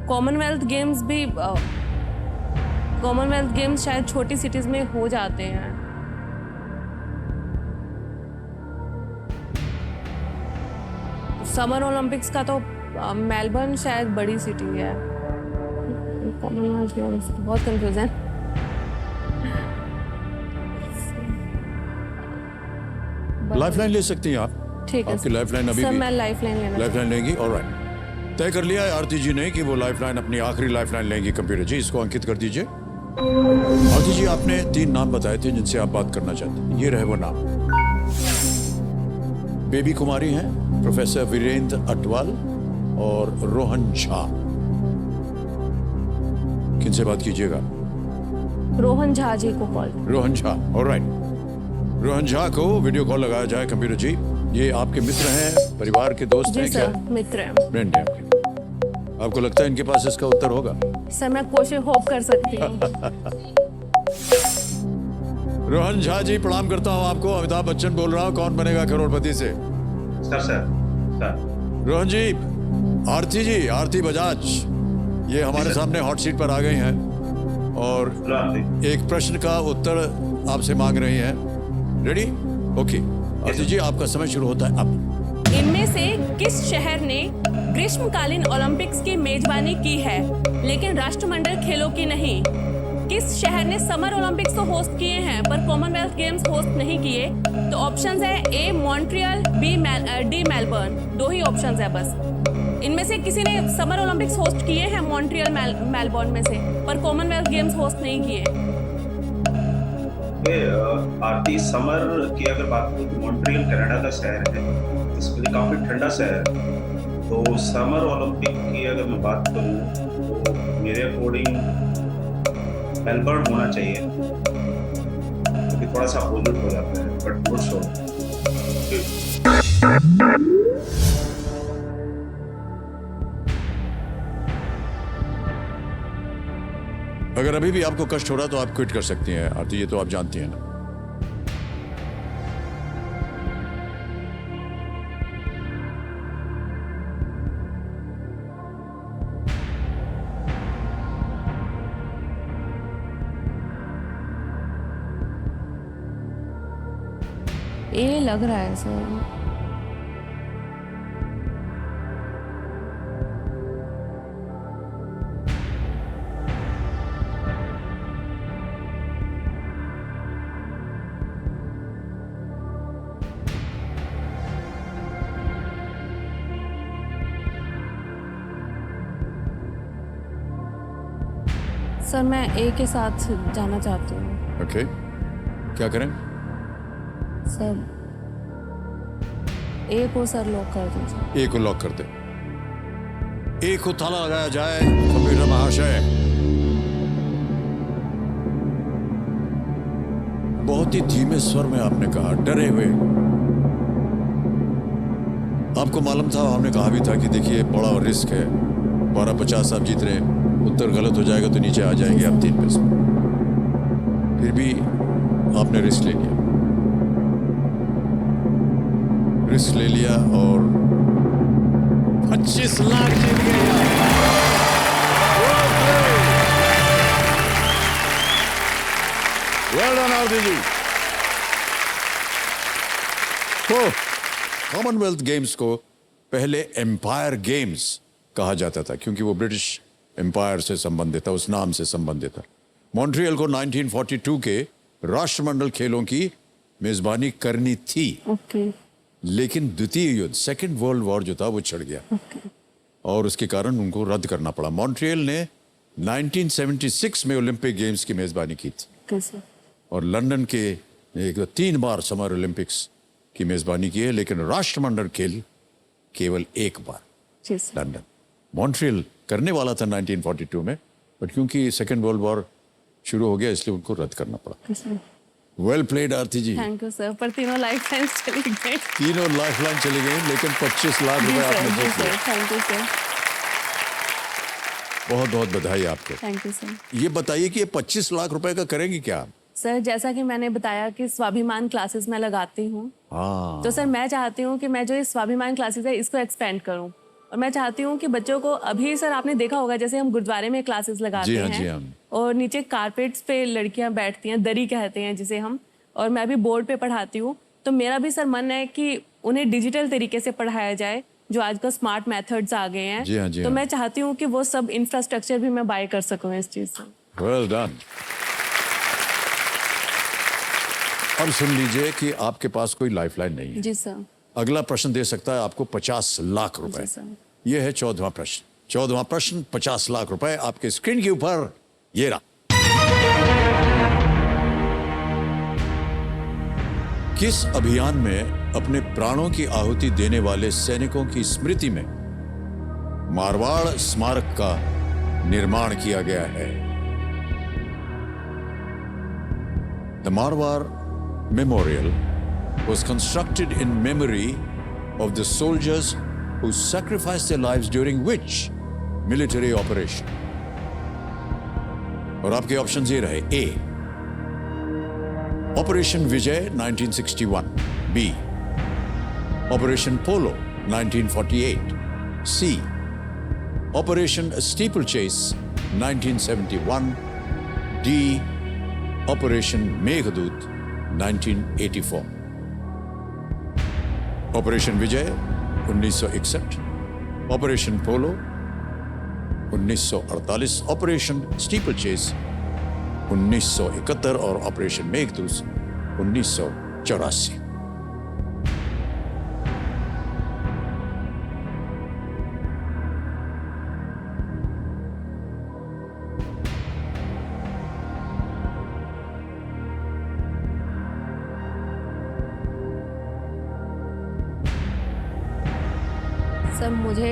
कॉमनवेल्थ गेम्स शायद छोटी सिटीज़ में हो जाते हैं। समर ओलंपिक्स का तो मेलबर्न शायद बड़ी सिटी है। कॉमनवेल्थ गेम्स बहुत कंफ्यूजन। लाइफलाइन ले सकती हैं आप। ठीक है आपकी लाइफलाइन अभी सर, भी मैं लाइफलाइन लेना लाइफलाइन लेंगी। ऑलराइट, तय कर लिया है आरती जी ने कि वो लाइफलाइन अपनी आखिरी लाइफलाइन लेंगी। कंप्यूटर जी इसको अंकित कर दीजिए। आरती जी आपने 3 नाम बताए थे जिनसे आप बात करना चाहते हैं। ये रहे वो नाम। बेबी कुमारी हैं, प्रोफेसर वीरेंद्र अटवाल और रोहन झा। किनसे बात कीजिएगा? रोहन झा जी को कॉल। रोहन झा, ऑलराइट। रोहन झा को वीडियो कॉल लगाया जाए। कंप्यूटर जी, ये आपके मित्र हैं, परिवार के दोस्त जी हैं क्या? सर, मित्र हैं। फ्रेंड हैं आपके। आपको लगता है इनके पास इसका उत्तर होगा? सर मैं कोशिश होप कर सकती हूँ। रोहन झा जी प्रणाम करता हूँ आपको। अमिताभ बच्चन बोल रहा हूँ, कौन बनेगा करोड़पति से। सर रोहन जी, आरती जी, आरती बजाज ये हमारे सामने हॉट सीट पर आ गई हैं और एक प्रश्न का उत्तर आपसे मांग रही हैं। रेडी? ओके। आरती जी आपका समय शुरू होता है अब। इनमें से किस शहर ने ग्रीष्मकालीन ओलंपिक्स की मेजबानी की है लेकिन राष्ट्रमंडल खेलों की नहीं? किस शहर ने समर ओलंपिक्स तो होस्ट किए हैं पर कॉमनवेल्थ गेम्स होस्ट नहीं किए? तो ऑप्शंस है ए मॉन्ट्रियल, डी मेलबर्न। 2 ही ऑप्शंस है बस। इनमें से किसी ने समर ओलंपिक्स होस्ट किए हैं मॉन्ट्रियल मेलबर्न में से, पर कॉमनवेल्थ गेम्स होस्ट नहीं किए। आरती, समर की अगर बात करूँ तो मॉन्ट्रियल कनाडा का शहर है, इसमें काफ़ी ठंडा शहर है। तो समर ओलंपिक की अगर मैं बात करूँ तो मेरे अकॉर्डिंग मेलबर्न होना चाहिए, क्योंकि थोड़ा सा अपोजिट हो जाता है, बट गुड शो। अगर अभी भी आपको कष्ट हो रहा तो आप क्विट कर सकती हैं आरती, ये तो आप जानती हैं ना। ए लग रहा है सर। सर मैं ए के साथ जाना चाहती हूँ। ओके, क्या करें? सर ए को सर लॉक कर दीजिए। ए को लॉक कर दे। एक को ताला लगाया जाए। कंप्यूटर महाशय, बहुत ही धीमे स्वर में आपने कहा, डरे हुए। आपको मालूम था, हमने कहा भी था कि देखिए बड़ा रिस्क है, 1250 आप जीत रहे हैं, उत्तर गलत हो जाएगा तो नीचे आ जाएंगे आप 3 पैसे। फिर भी आपने रिस्क ले लिया, रिस्क ले लिया और 25 लाख जीत गए आप। वेल डन आरती जी। तो कॉमनवेल्थ गेम्स को पहले एम्पायर गेम्स कहा जाता था क्योंकि वो ब्रिटिश एम्पायर से संबंधित था, उस नाम से संबंधित था। मॉन्ट्रियल को 1942 के राष्ट्रमंडल खेलों की मेजबानी करनी थी, लेकिन द्वितीय युद्ध, सेकेंड वर्ल्ड वॉर जो था वो छिड़ गया और उसके कारण उनको रद्द करना पड़ा। मॉन्ट्रियल ने 1976 में ओलंपिक गेम्स की मेजबानी की थी और लंदन के 3 बार समर ओलंपिक्स की मेजबानी की है, लेकिन राष्ट्रमंडल खेल केवल 1 बार लंदन। मॉन्ट्रियल करने वाला था 1942 में, बट क्योंकि सेकेंड वर्ल्ड वॉर शुरू हो गया इसलिए उनको रद्द करना पड़ा। Well played Aarti ji. Thank you sir. पर तीनों लाइफ लाइन चली गई। तीनों लाइफ लाइन चली गई, लेकिन 25 लाख रुपए आपने जीत लिए। Thank you sir. बहुत बहुत बधाई आपको। Thank you sir. ये बताइए कि ये 25 लाख रुपए का करेंगे क्या? सर जैसा कि मैंने बताया कि स्वाभिमान क्लासेस में लगाती हूँ, हाँ, तो सर मैं चाहती हूँ कि मैं जो ये स्वाभिमान क्लासेस है इसको एक्सपेंड करूँ और मैं चाहती हूँ कि बच्चों को, अभी सर आपने देखा होगा जैसे हम गुरुद्वारे में क्लासेस लगाते जी हाँ, हैं जी हाँ। और नीचे कारपेट्स पे लड़कियां बैठती हैं, दरी कहते हैं जिसे हम, और मैं भी बोर्ड पे पढ़ाती हूँ। तो मेरा भी सर मन है कि उन्हें डिजिटल तरीके से पढ़ाया जाए, जो आजकल स्मार्ट मेथड्स आ गए हैं। जी हाँ, जी तो हाँ। मैं चाहती हूँ कि वो सब इंफ्रास्ट्रक्चर भी मैं बाय कर सकूँ इस चीज़ से। Well done. अब सुन लीजिए कि आपके पास कोई लाइफलाइन नहीं है। जी सर। अगला प्रश्न दे सकता है आपको 50 लाख रुपए। जी सर। यह है 14वां प्रश्न। 14वां प्रश्न 50 लाख रुपए आपके स्क्रीन के ऊपर, ये रहा। किस अभियान में अपने प्राणों की आहुति देने वाले सैनिकों की स्मृति में मारवाड़ स्मारक का निर्माण किया गया है? The Marwar memorial was constructed in memory of the soldiers who sacrificed their lives during which military operation? और आपके ऑप्शंस ये रहे: A Operation Vijay 1961, B Operation Polo 1948, C Operation Steeplechase 1971, D Operation Meghdoot 1984। Operation Vijay 1961, Operation Polo 1948, Operation Steeplechase 1971 और operation Meghdoot 1984। Sir मुझे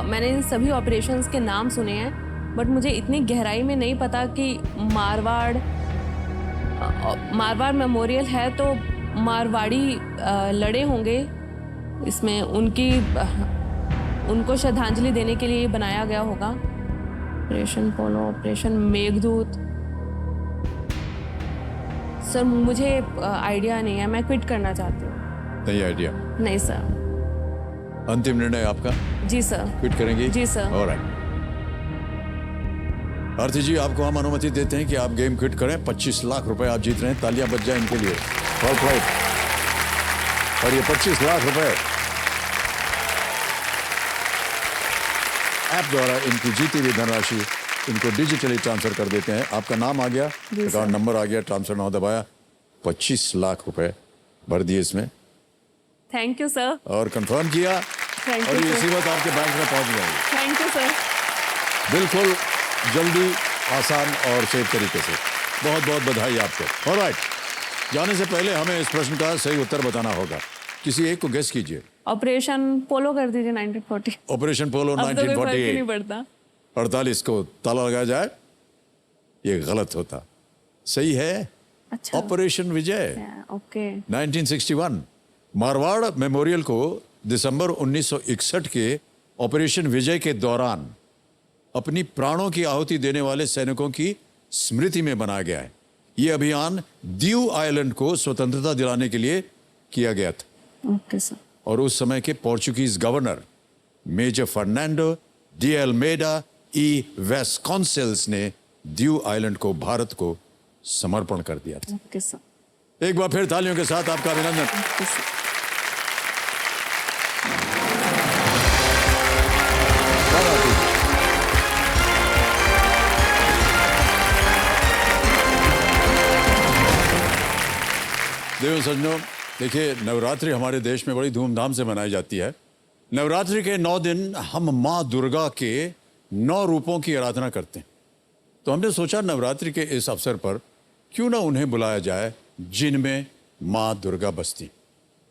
मैंने इन सभी operations के नाम सुने हैं, बट मुझे इतनी गहराई में नहीं पता कि मारवाड़ मेमोरियल है तो मारवाड़ी लड़े होंगे इसमें, उनको श्रद्धांजलि देने के लिए बनाया गया होगा। ऑपरेशन पोलो, ऑपरेशन मेघदूत। सर मुझे आइडिया नहीं है, मैं क्विट करना चाहती हूँ। नहीं आइडिया? नहीं सर। अंतिम निर्णय आपका? जी सर। क्विट करेंगे? जी सर। ऑलराइट। आरती जी, आपको हम अनुमति देते हैं कि आप गेम क्विट करें। 25 लाख रुपए आप जीत रहे हैं, तालियां बज जाए इनके लिए। और ये 25 लाख रुपए ऐप द्वारा इनकी जीती हुई धनराशि इनको डिजिटली ट्रांसफर कर देते हैं। आपका नाम आ गया, अकाउंट नंबर आ गया, ट्रांसफर नाउ दबाया, 25 लाख रुपए भर दिए इसमें। Thank you sir. और कंफर्म किया Thank और you, ये sir. इसी वक्त आपके बैंक में पहुंच जाएगी। Thank you sir. बिल्कुल जल्दी, आसान और सेफ तरीके से। बहुत बहुत बधाई आपको। ऑलराइट, जाने से पहले हमें इस प्रश्न का सही उत्तर बताना होगा। किसी एक को गेस कीजिए। ऑपरेशन पोलो कर दीजिए 1940। ऑपरेशन पोलो अब तो कोई फर्क ही नहीं 1948। पड़ता। 48 को ताला लगाया जाए, ये गलत होता। सही है अच्छा। ऑपरेशन विजय ओके। 1961। मारवाड़ मेमोरियल को दिसंबर 1961 के ऑपरेशन विजय के दौरान अपनी प्राणों की आहुति देने वाले सैनिकों की स्मृति में बनाया गया है। यह अभियान दीव आइलैंड को स्वतंत्रता दिलाने के लिए किया गया था ओके सर। और उस समय के Portuguese governor major Fernando de Almeida e Vasconcelos ने दीव आइलैंड को भारत को समर्पण कर दिया था। Okay sir. एक बार फिर तालियों के साथ आपका अभिनंदन। Okay sir. क्या बात है? देव सज्जनों, देखिए नवरात्रि हमारे देश में बड़ी धूमधाम से मनाई जाती है। नवरात्रि के 9 दिन हम माँ दुर्गा के 9 रूपों की आराधना करते हैं। तो हमने सोचा नवरात्रि के इस अवसर पर क्यों ना उन्हें बुलाया जाए जिनमें माँ दुर्गा बसती।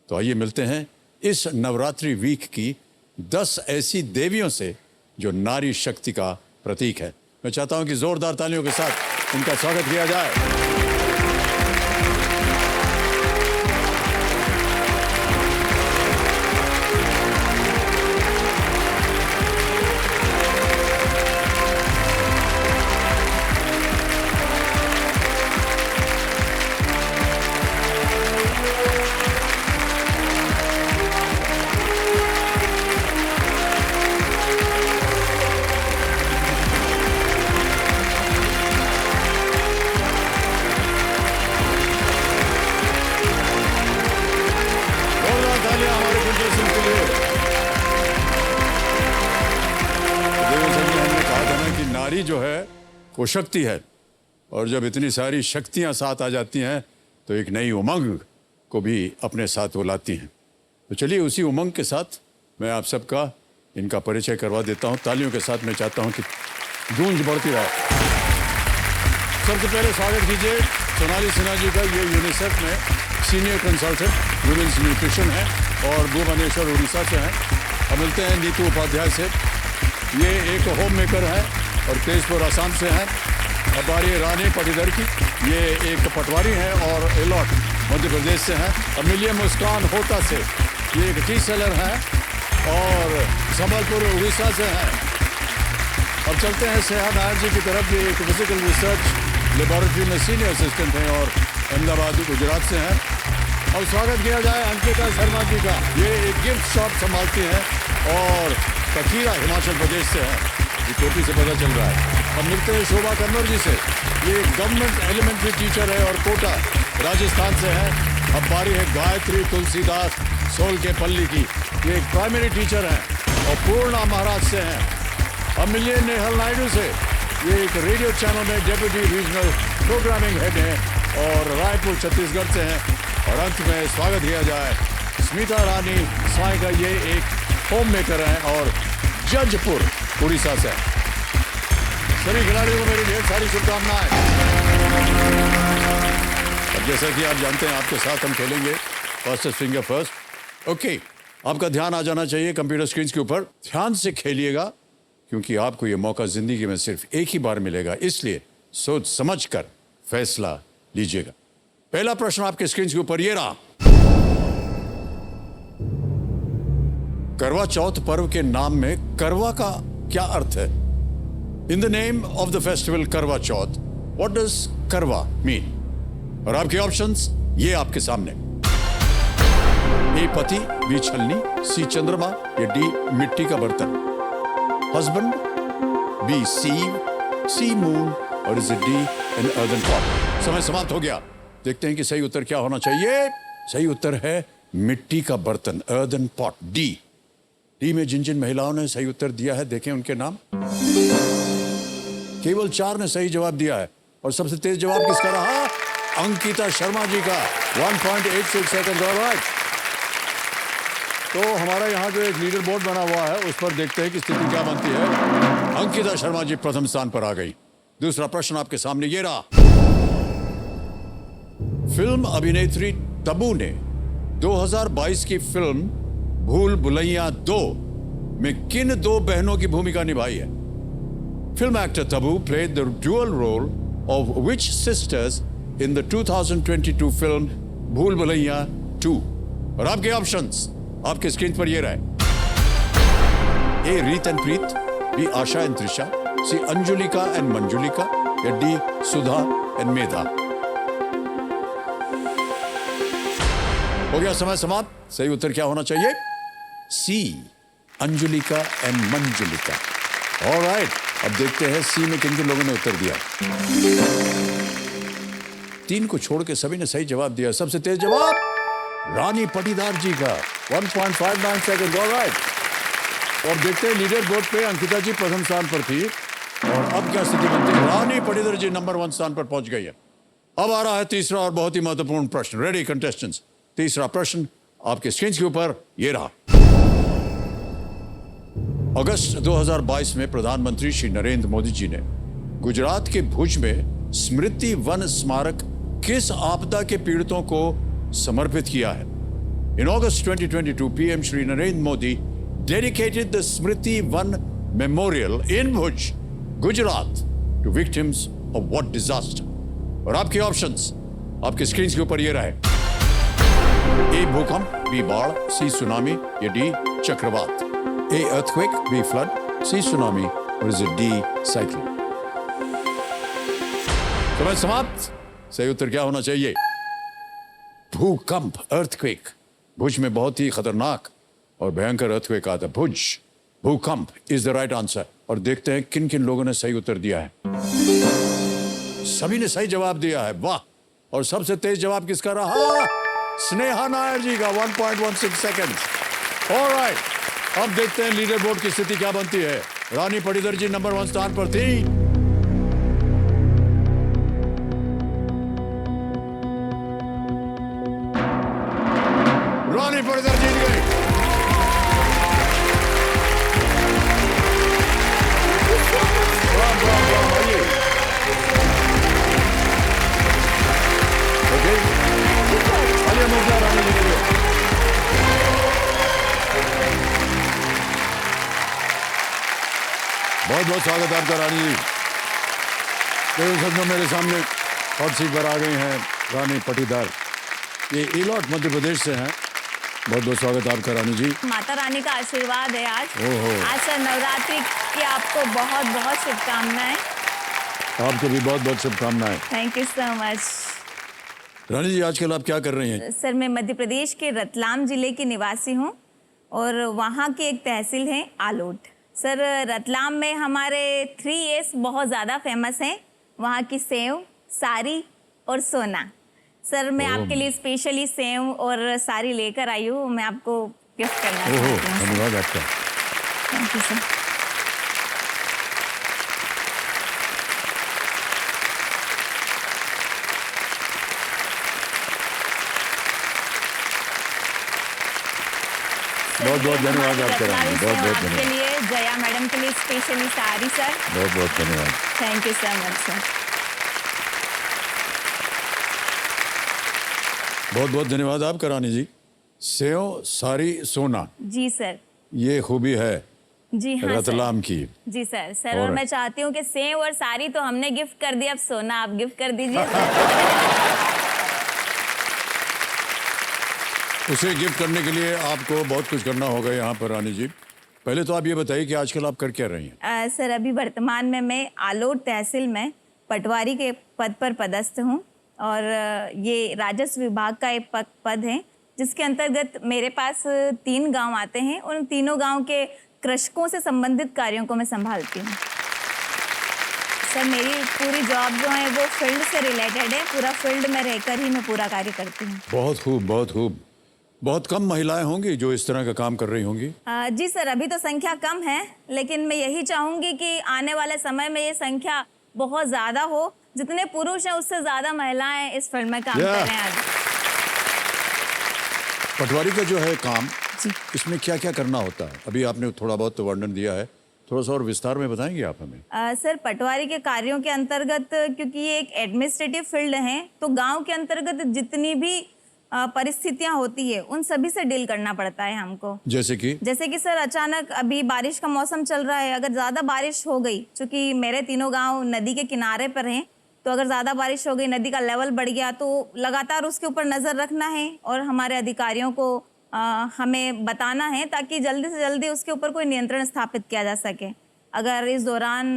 तो आइए मिलते हैं इस नवरात्रि वीक की 10 ऐसी देवियों से जो नारी शक्ति का प्रतीक है। मैं चाहता हूं कि जोरदार तालियों के साथ उनका स्वागत किया जाए। जोरदार तालियां हमारे कुंजल सिंह के लिए। देवसर जी, हमने कहा था ना कि नारी जो है वो शक्ति है और जब इतनी सारी शक्तियां साथ आ जाती हैं तो एक नई उमंग को भी अपने साथ वो लाती हैं। तो चलिए उसी उमंग के साथ मैं आप सबका इनका परिचय करवा देता हूं। तालियों के साथ मैं चाहता हूं कि गूंज बढ़ती रहे। सबसे पहले स्वागत कीजिए सोनाली सिन्हा जी का। ये यूनिसेफ में सीनियर कंसल्टेंट वुमेन्स न्यूट्रिशन है और भुवनेश्वर उड़ीसा से हैं। हम मिलते हैं नीतू उपाध्याय से। ये एक होम मेकर है और तेजपुर आसाम से हैं। अब बारी है रानी पटीदर की। ये एक पटवारी हैं और एलॉट मध्य प्रदेश से हैं। अब मिलिए मुस्कान होता से। ये एक टी सेलर हैं और संबलपुर उड़ीसा से हैं। अब चलते हैं सेहा नायर जी की तरफ। ये एक फिजिकल रिसर्च लेबोरेटरी में सीनियर असिस्टेंट हैं और अहमदाबाद गुजरात से हैं। अब स्वागत किया जाए अंकिता शर्मा जी का। ये एक गिफ्ट शॉप संभालती हैं और ककीरा हिमाचल प्रदेश से हैं। ये टोपी से पता चल रहा है। अब मिलते हैं शोभा कन्वर जी से। ये गवर्नमेंट एलिमेंट्री टीचर है और कोटा राजस्थान से हैं। अब बारी है गायत्री तुलसीदास सोल के पल्ली की। ये एक प्राइमरी टीचर हैं और पूर्णा महाराज से हैं। अब मिलिए नेहल नायडू से। ये एक रेडियो चैनल में डेप्यूटी रीजनल प्रोग्रामिंग हेड हैं और रायपुर छत्तीसगढ़ से हैं। और अंत में स्वागत किया जाए स्मिता रानी साई का। ये एक होम मेकर हैं और जजपुर उड़ीसा से। सभी खिलाड़ियों को मेरी ढेर सारी शुभकामनाएं। अब जैसा कि आप जानते हैं आपके साथ हम खेलेंगे फर्स्ट फिंगर फर्स्ट। ओके, आपका ध्यान आ जाना चाहिए कंप्यूटर स्क्रीन के ऊपर। ध्यान से खेलिएगा क्योंकि आपको ये मौका जिंदगी में सिर्फ एक ही बार मिलेगा, इसलिए सोच समझकर फैसला लीजिएगा। पहला प्रश्न आपके स्क्रीन के ऊपर ये रहा। करवा चौथ पर्व के नाम में करवा का क्या अर्थ है? In the name of the festival करवा चौथ, व्हाट डज करवा मीन? और आपके ऑप्शंस ये आपके सामने। ए पति, बी छलनी, सी चंद्रमा या डी मिट्टी का बर्तन। Husband, B sieve, C moon और is D an earthen pot. समय समाप्त हो गया। देखते हैं कि सही उत्तर क्या होना चाहिए। सही उत्तर है मिट्टी का बर्तन, अर्दन पॉट। डी में जिन जिन महिलाओं ने सही उत्तर दिया है देखें उनके नाम। केवल 4 ने सही जवाब दिया है और सबसे तेज जवाब किसका रहा? अंकिता शर्मा जी का। 1.86 सेकंड। ऑलराइट, तो हमारा यहाँ जो एक लीडर बोर्ड बना हुआ है उस पर देखते हैं कि स्थिति क्या बनती है। अंकिता शर्मा जी प्रथम स्थान पर आ गई। दूसरा प्रश्न आपके सामने ये रहा। फिल्म अभिनेत्री तब्बू ने 2022 की फिल्म भूल भुलैया 2 में किन 2 बहनों की भूमिका निभाई है? Film actor Tabu played the dual role of which sisters in the 2022 film Bhool Bhulaiya 2? और आपके ऑप्शंस आपके स्क्रीन पर ये रहे। A Reet and Preet, B Asha and Trisha, C Anjulika and Manjulika, या डी सुधा एंड मेधा। हो गया समय समाप्त। सही उत्तर क्या होना चाहिए? सी अंजुलिका एंड मंजुलिका। ऑलराइट, अब देखते हैं सी में किन किन लोगों ने उत्तर दिया। 3 को छोड़ के सभी ने सही जवाब दिया। सबसे तेज जवाब रानी पटीदार जी का, 1.59 सेकंड। ऑलराइट, और देखते हैं लीडर बोर्ड पे अंकिता जी प्रथम स्थान पर थी और अब क्या स्थिति बनती है? रानी पटीदार जी नंबर 1 स्थान पर पहुंच गई है। अब आ रहा है तीसरा और बहुत ही महत्वपूर्ण प्रश्न। Ready contestants? तीसरा प्रश्न आपके स्क्रीन के ऊपर ये रहा। अगस्त 2022 में प्रधानमंत्री श्री नरेंद्र मोदी जी ने गुजरात के भुज में स्मृति वन स्मारक किस आपदा के पीड़ितों को समर्पित किया है? इन अगस्त 2022, PM Shri Narendra Modi dedicated the Smriti Van Memorial in Bhuj, Gujarat, to victims of what disaster? और आपके ऑप्शंस आपके स्क्रीन के ऊपर ये रहे। ए भूकंप, बी बाढ़, सी सुनामी, या डी चक्रवात। ए अर्थक्वेक, बी फ्लड, सी सुनामी, और इज इट डी साइक्लोन? समय समाप्त। सही उत्तर क्या होना चाहिए? भूकंप, अर्थक्वेक। भुज में बहुत ही खतरनाक और भयंकर अर्थक्वेक आता है। भुज, भूकंप इज द राइट आंसर। और देखते हैं किन किन लोगों ने सही उत्तर दिया है। सभी ने सही जवाब दिया है, वाह। और सबसे तेज जवाब किसका रहा? स्नेहा नायर जी का, 1.16 सेकंड। ऑलराइट, अब देखते हैं लीडर बोर्ड की स्थिति क्या बनती है। रानी पटीदार जी नंबर 1 स्थान पर थी। रानी पटीदार जीत गई। आइए। ओके, आइए मुझे रानी जी के लिए। बहुत बहुत स्वागत आपका रानी जी। तो मेरे सामने हॉट सीट पर आ गई हैं रानी पटीदार। ये इलॉट मध्य प्रदेश से हैं। बहुत बहुत स्वागत आपका रानी जी। माता रानी का आशीर्वाद है आज। ओहो। आज सर नवरात्रि की आपको बहुत बहुत शुभकामनाएं। आपको भी बहुत बहुत शुभकामनाएं। Thank you so much. Rani ji, आजकल आप क्या कर रही हैं? सर मैं मध्य प्रदेश के रतलाम जिले की निवासी हूँ और वहाँ की एक तहसील है आलोट। सर रतलाम में हमारे 3As बहुत ज़्यादा फेमस हैं। वहाँ की सेव, साड़ी और सोना। सर मैं आपके लिए स्पेशली सेव और साड़ी लेकर आई हूँ। मैं आपको गिफ्ट करना चाहती हूँ। धन्यवाद आपका। Thank you sir. बहुत बहुत धन्यवाद आपका रानी। बहुत बहुत आपके धन्यवाद। लिए जया मैडम के लिए स्पेशली साड़ी सर। बहुत बहुत धन्यवाद। Thank you so much sir. बहुत बहुत धन्यवाद आपका रानी जी। सेव, साड़ी, सोना, जी सर। ये खूबी है जी हाँ रतलाम की। जी सर। सर और मैं चाहती हूँ कि सेव और साड़ी तो हमने गिफ्ट कर दिया, अब सोना आप गिफ्ट कर दीजिए। उसे गिफ्ट करने के लिए आपको बहुत कुछ करना होगा यहाँ पर रानी जी। पहले तो आप ये बताइए कि आजकल आप कर क्या रही हैं? सर अभी वर्तमान में मैं आलोट तहसील में पटवारी के पद पर पदस्थ हूँ और ये राजस्व विभाग का एक पद है जिसके अंतर्गत मेरे पास 3 गांव आते हैं। उन तीनों गांव के कृषकों से संबंधित कार्यों को मैं संभालती हूँ। सर मेरी पूरी जॉब जो है वो फील्ड से रिलेटेड है। पूरा फील्ड में रहकर ही मैं पूरा कार्य करती हूँ। बहुत खूब, बहुत खूब। बहुत कम महिलाएं होंगी जो इस तरह का काम कर रही होंगी। जी सर, अभी तो संख्या कम है, लेकिन मैं यही चाहूंगी कि आने वाले समय में ये संख्या बहुत ज्यादा हो। जितने पुरुष हैं उससे ज्यादा महिलाएं इस फील्ड में काम कर रहे हैं आज। पटवारी का जो है काम, इसमें क्या क्या करना होता है? अभी आपने थोड़ा बहुत वर्णन दिया है, थोड़ा सा और विस्तार में बताएंगे आप हमें? सर पटवारी के कार्यों के अंतर्गत, क्योंकि ये एक एडमिनिस्ट्रेटिव फील्ड है, तो गांव के अंतर्गत जितनी भी परिस्थितियां होती है उन सभी से डील करना पड़ता है हमको। जैसे कि सर अचानक अभी बारिश का मौसम चल रहा है, अगर ज़्यादा बारिश हो गई, चूंकि मेरे तीनों गांव नदी के किनारे पर हैं, तो अगर ज़्यादा बारिश हो गई, नदी का लेवल बढ़ गया, तो लगातार उसके ऊपर नज़र रखना है और हमारे अधिकारियों को हमें बताना है ताकि जल्दी से जल्दी उसके ऊपर कोई नियंत्रण स्थापित किया जा सके। अगर इस दौरान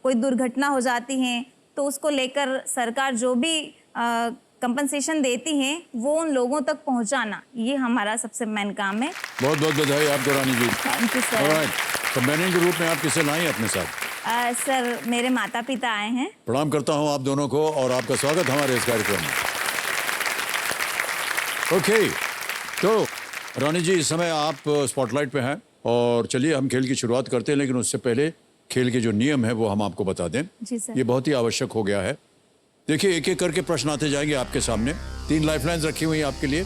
कोई दुर्घटना हो जाती है तो उसको लेकर सरकार जो भी कंपनसेशन देती हैं वो उन लोगों तक पहुंचाना, ये हमारा सबसे मेन काम है। बहुत बहुत बधाई आपको Rani ji. Thank you sir. Alright, companion के रूप में आप किसे लाई अपने साथ? सर मेरे माता पिता आए हैं। प्रणाम करता हूं आप दोनों को और आपका स्वागत हमारे इस कार्यक्रम में। ओके, तो रानी जी इस समय आप स्पॉटलाइट पे हैं और चलिए हम खेल की शुरुआत करते हैं, लेकिन उससे पहले खेल के जो नियम है वो हम आपको बता दें। जी सर। ये बहुत ही आवश्यक हो गया है। देखिए एक एक करके प्रश्न आते जाएंगे आपके सामने। 3 लाइफलाइंस रखी हुई हैं आपके लिए।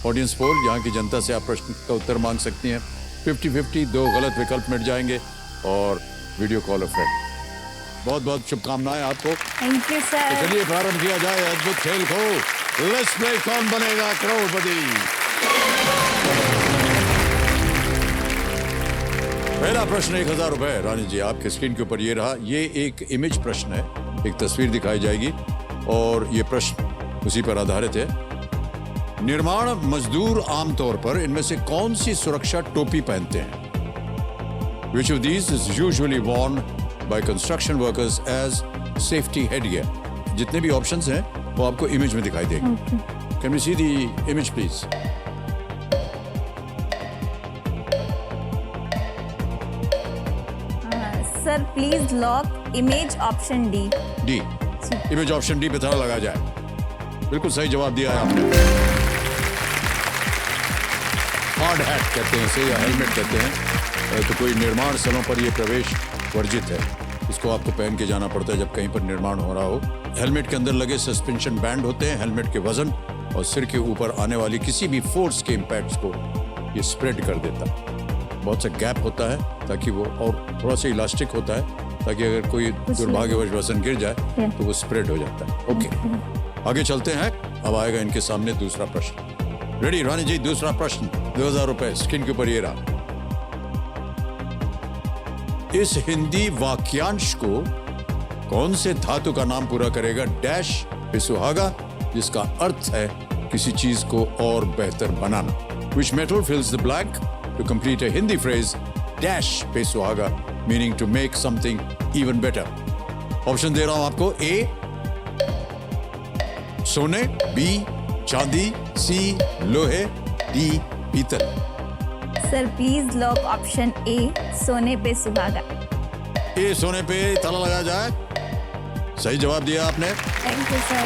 ऑडियंस पोल, यहाँ की जनता से आप प्रश्न का उत्तर मांग सकती हैं। 50-50, 2 गलत विकल्प मिट जाएंगे और वीडियो कॉल अ फ्रेंड। बहुत बहुत शुभकामनाएं आपको। Thank you sir. तो चलिए प्रारंभ किया जाए अद्भुत खेल को। लेट्स प्ले कौन बनेगा करोड़पति। पहला प्रश्न 1000 रुपए। रानी जी आपके स्क्रीन के ऊपर ये रहा। ये एक इमेज प्रश्न है, एक तस्वीर दिखाई जाएगी और ये प्रश्न उसी पर आधारित है। निर्माण मजदूर आमतौर पर इनमें से कौन सी सुरक्षा टोपी पहनते हैं? Which of these is usually worn by construction workers as safety headgear? जितने भी ऑप्शंस हैं वो आपको इमेज में दिखाई देंगे। Can we see the image please? Sir please lock image option D. D, image option D पे ताला लगा जाए। बिल्कुल सही जवाब दिया है आपने। हार्ड हैट कहते हैं इसे या हेलमेट कहते हैं। तो कोई निर्माण स्थलों पर यह प्रवेश वर्जित है। इसको आपको पहन के जाना पड़ता है जब कहीं पर निर्माण हो रहा हो। हेलमेट के अंदर लगे सस्पेंशन बैंड होते हैं। हेलमेट के वजन और सिर के ऊपर आने वाली किसी भी फोर्स के इम्पैक्ट्स को ये स्प्रेड कर देता है। बहुत सा गैप होता है ताकि वो, और थोड़ा सा इलास्टिक होता है ताकि अगर कोई दुर्भाग्यवश वजन गिर जाए तो वो स्प्रेड हो जाता है। ओके, आगे चलते हैं। अब आएगा इनके सामने दूसरा प्रश्न। रेडी रानी जी, दूसरा प्रश्न 2000 रुपए स्क्रीन के ऊपर ये रहा। इस हिंदी वाक्यांश को कौन से धातु का नाम पूरा करेगा? डैश पे सुहागा, जिसका अर्थ है किसी चीज को और बेहतर बनाना। Which metal fills the blank to complete a Hindi phrase dash पे सुहागा, meaning to make something even better? Option दे रहा हूं आपको। ए सोने, बी चांदी, सी लोहे, डी पीतल। Sir please lock option A सोने पे सुहागा। ए सोने पे ताला लगा जाए। सही जवाब दिया आपने। Thank you sir.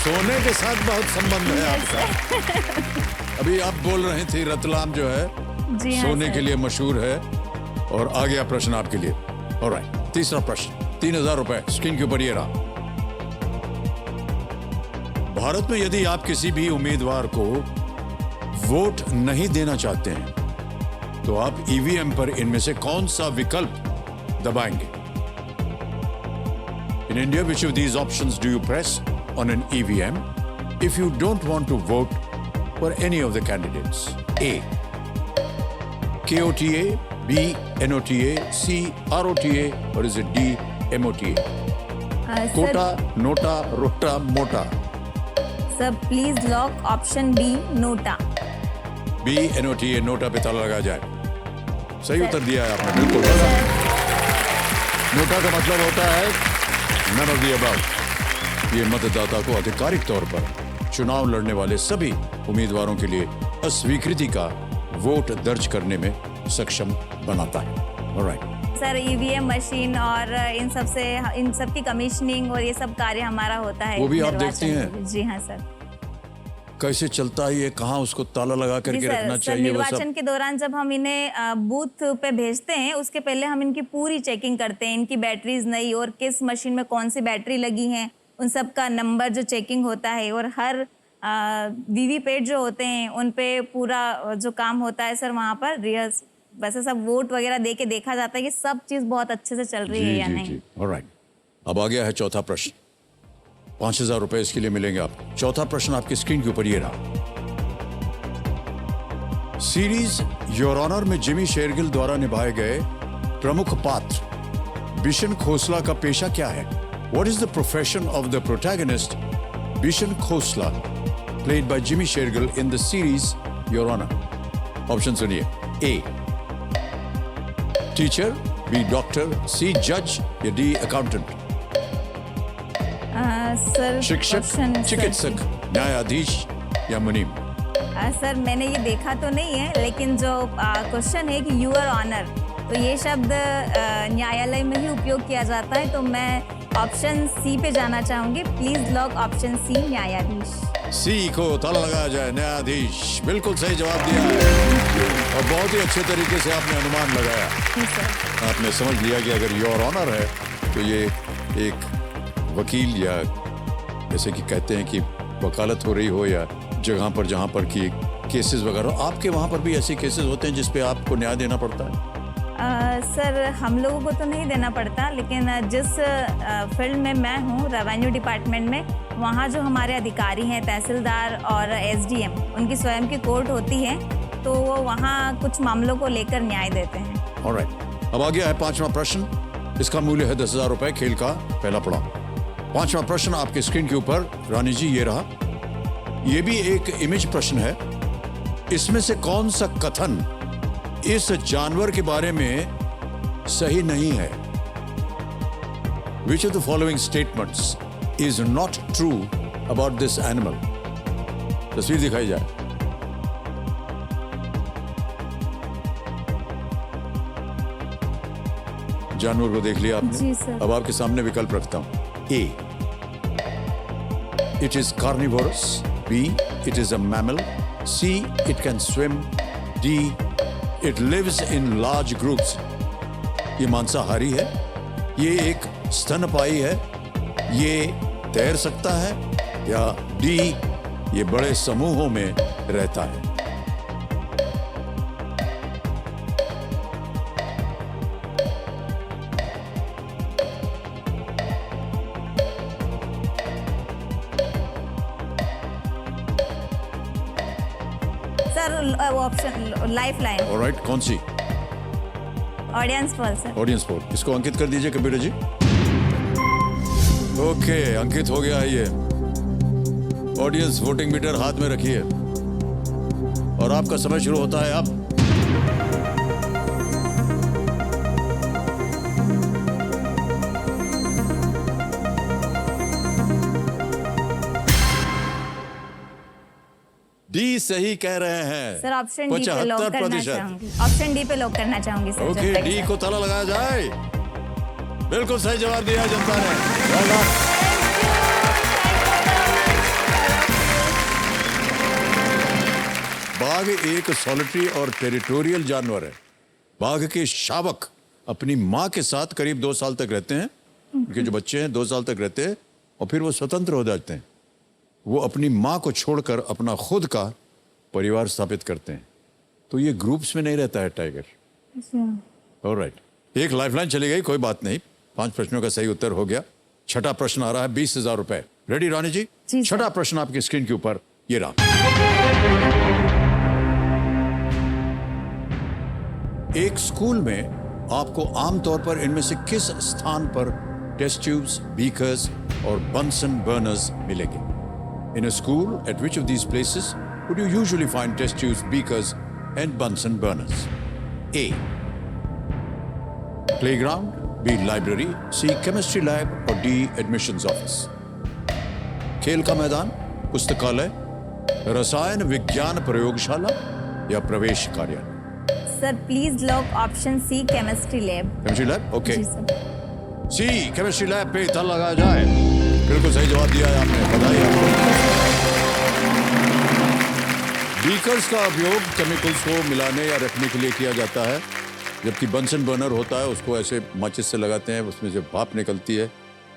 सोने के साथ बहुत संबंध है आपका। अभी आप बोल रहे थे रतलाम जो है जी हाँ सोने सर। के लिए मशहूर है। और आ गया प्रश्न आपके लिए। ऑलराइट, तीसरा प्रश्न 3000 रुपए स्क्रीन के ऊपर ये रहा। भारत में यदि आप किसी भी उम्मीदवार को वोट नहीं देना चाहते हैं तो आप ईवीएम पर इनमें से कौन सा विकल्प दबाएंगे? In India, which of these options do you press on an EVM if you don't want to vote for any of the candidates? A. KOTA, B. NOTA, C. ROTA, or is it D. MOTA? कोटा, NOTA, रोटा, मोटा। Sir please lock option B NOTA. B. NOTA, NOTA पे ताला लगा जाए। सही उत्तर दिया है आपने, बिल्कुल। नोटा का मतलब होता है none of the above। ये मतदाता को आधिकारिक तौर पर चुनाव लड़ने वाले सभी उम्मीदवारों के लिए अस्वीकृति का वोट दर्ज करने में सक्षम बनाता है। Alright. सर ईवीएम मशीन और इन सब की कमीशनिंग और ये सब कार्य हमारा होता है। वो भी आप निर्वाचन देखती हैं? में। जी हाँ सर। कैसे चलता है ये, कहाँ उसको ताला लगा जी करके रखना सर, चाहिए, वो निर्वाचन सब? के दौरान जब हम इन्हें बूथ पे भेजते हैं उसके पहले हम इनकी पूरी चेकिंग करते हैं। इनकी बैटरीज नई और किस मशीन में कौन सी बैटरी लगी है, उन सब का नंबर जो चेकिंग होता है। और हर वीवीपैट जो होते हैं उन पे पूरा जो काम होता है सर, वहाँ पर रिहर्स वैसे सब वोट वगैरह दे के देखा जाता है कि सब चीज़ बहुत अच्छे से चल रही है या नहीं। ऑलराइट, अब आ गया है चौथा प्रश्न। 5,000 रुपए इसके लिए मिलेंगे आपको। चौथा प्रश्न आपकी स्क्रीन के ऊपर ये रहा। सीरीज योर ऑनर में जिमी शेरगिल द्वारा निभाए गए प्रमुख पात्र बिशन खोसला का पेशा क्या है? What is the profession of the protagonist Bishan Khosla played by Jimmy Shergill in the series Your Honour? Option सुनिए। A teacher, B doctor, C जज या डी अकाउंटेंट? सर शिक्षक, question, सर, चिकित्सक, न्यायाधीश या मुनीम? सर मैंने ये देखा तो नहीं है, लेकिन जो क्वेश्चन है कि यूर ऑनर, तो ये शब्द न्यायालय में ही उपयोग किया जाता है, तो मैं ऑप्शन सी पे जाना चाहूंगी। प्लीज लॉक ऑप्शन सी, न्यायाधीश। सी को ताला लगाया जाए, न्यायाधीश। बिल्कुल सही जवाब दिया है और बहुत ही अच्छे तरीके से आपने अनुमान लगाया। जी सर। आपने समझ लिया कि अगर योर ऑनर है तो ये एक वकील या जैसे कि कहते हैं कि वकालत हो रही हो या जगह पर जहाँ पर कि केसेस वगैरह, आपके वहाँ पर भी ऐसे केसेस होते हैं जिस पे आपको न्याय देना पड़ता है? सर हम लोगों को तो नहीं देना पड़ता, लेकिन जिस फील्ड में मैं हूँ, रेवेन्यू डिपार्टमेंट में, वहाँ जो हमारे अधिकारी हैं, तहसीलदार और एसडीएम, उनकी स्वयं की कोर्ट होती है, तो वो वहाँ कुछ मामलों को लेकर न्याय देते हैं। ऑलराइट, अब आ गया है 5वां प्रश्न। इसका मूल्य है 10,000 रुपए, खेल का पहला पड़ाव। 5वां प्रश्न आपके स्क्रीन के ऊपर, रानी जी ये रहा। ये भी एक इमेज प्रश्न है। इसमें से कौन सा कथन इस जानवर के बारे में सही नहीं है? Which of the following statements is not true about this animal? तस्वीर दिखाई जाए। जानवर को देख लिया आपने? जी सर। अब आपके सामने विकल्प रखता हूं। A, it is carnivorous. B, it is a mammal. C, it can swim. D, it lives in large groups. ये मांसाहारी है, ये एक स्तनपायी है, ये तैर सकता है, या डी ये बड़े समूहों में रहता है? Sir option life line, alright, कौन सी? Audience poll sir. Audience poll. इसको अंकित कर दीजिए कंप्यूटर जी। ओके, अंकित हो गया है ये। ऑडियंस वोटिंग मीटर हाथ में रखिए और आपका समय शुरू होता है अब। डी सही कह रहे हैं सर ऑप्शन डी पे लॉक करना 75%। चाहूंगी। ऑप्शन डी पे लॉक करना चाहूंगी सर। ओके, डी को ताला लगाया जाए। बिल्कुल सही जवाब दिया जनता ने। Well done। बाघ एक सॉलिटरी और टेरिटोरियल जानवर है। बाघ के शावक अपनी माँ के साथ करीब 2 साल तक रहते हैं। उनके जो बच्चे हैं 2 साल तक रहते हैं और फिर वो स्वतंत्र हो जाते हैं। वो अपनी माँ को छोड़कर अपना खुद का परिवार स्थापित करते हैं। तो ये ग्रुप्स में नहीं रहता है टाइगर। ऑलराइट, एक लाइफलाइन चली गई, कोई बात नहीं। 5 प्रश्नों का सही उत्तर हो गया। छठा प्रश्न आ रहा है 20,000 रुपए। रेडी रानी जी? जी सर। छठा प्रश्न आपकी स्क्रीन के ऊपर ये रहा। एक स्कूल में आपको आमतौर पर इनमें से किस स्थान पर टेस्ट ट्यूब्स, बीकर्स और बंसन बर्नर्स मिलेंगे? In a school, at which of these places would you usually find test tubes, beakers, and Bunsen burners? A. Playground. B. Library. C. Chemistry lab. Or D. Admissions office. खेल का मैदान, पुस्तकालय, रसायन विज्ञान प्रयोगशाला या प्रवेश कार्यालय? Sir please lock option C, chemistry lab. Chemistry lab. Okay, जी सर। सी केमिस्ट्री लैब पे ताला लगाया जाए। बिल्कुल सही जवाब दिया है आपने, बधाई आपको। बीकर्स का उपयोग केमिकल्स को मिलाने या रखने के लिए किया जाता है, जबकि बंसन बर्नर होता है उसको ऐसे माचिस से लगाते हैं, उसमें से भाप निकलती है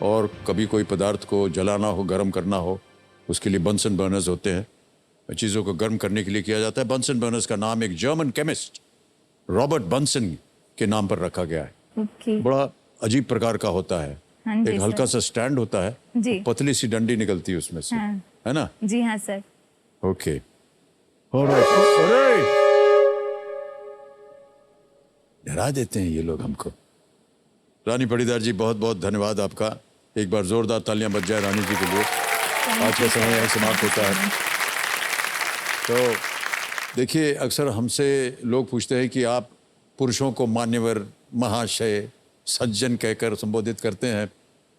और कभी कोई पदार्थ को जलाना हो, गर्म करना हो, उसके लिए बंसन बर्नर्स होते हैं। चीज़ों को गर्म करने के लिए किया जाता है। बंसन बर्नर्स का नाम एक जर्मन केमिस्ट रॉबर्ट बंसन के नाम पर रखा गया है। ओके। बड़ा अजीब प्रकार का होता है। हाँ जी, एक हल्का सा स्टैंड होता है, जी। पतली सी डंडी निकलती है उसमें से, हाँ। है ना? जी हाँ सर। Okay, alright. अरे डरा देते हैं ये लोग हमको। रानी पटीदार जी, बहुत बहुत धन्यवाद आपका। एक बार जोरदार तालियां बज जाए रानी जी के लिए। आज का समय यहीं समाप्त होता है। तो देखिए, अक्सर हमसे लोग पूछते हैं कि आप पुरुषों को मान्यवर, महाशय, सज्जन कहकर संबोधित करते हैं,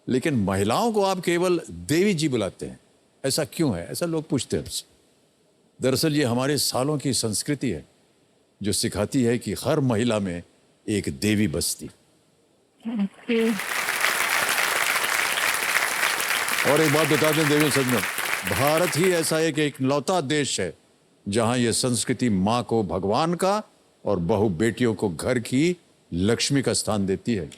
लेकिन महिलाओं को आप केवल देवी जी बुलाते हैं, ऐसा क्यों है? ऐसा लोग पूछते हैं हमसे। दरअसल ये हमारे सालों की संस्कृति है जो सिखाती है कि हर महिला में एक देवी बसती। और एक बात बता दें देवी सज्जनों, भारत ही ऐसा एक इकलौता देश है जहां यह संस्कृति मां को भगवान का और बहु बेटियों को घर की लक्ष्मी का स्थान देती है।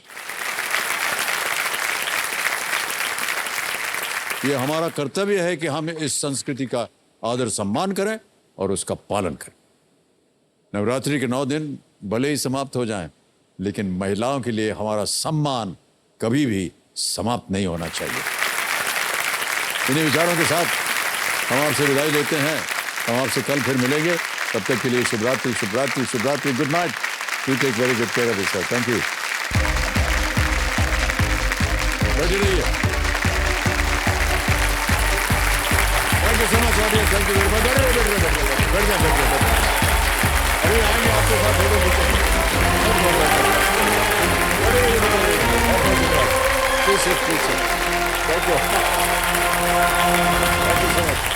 यह हमारा कर्तव्य है कि हम इस संस्कृति का आदर सम्मान करें और उसका पालन करें। नवरात्रि के 9 दिन भले ही समाप्त हो जाएं, लेकिन महिलाओं के लिए हमारा सम्मान कभी भी समाप्त नहीं होना चाहिए। इन्हीं विचारों के साथ हम आपसे विदाई लेते हैं। हम आपसे कल फिर मिलेंगे। तब तक के लिए शुभ रात्रि, शुभ रात्रि, शुभ रात्रि। Good night. You take very good care of yourself. Thank you. बैठे रहिए। Thank you so much audience. Thank you very much. बैठ जाए। अभी आएंगे आपके साथ फोटो खींचेंगे। Please sit. Thank you. Thank you so much.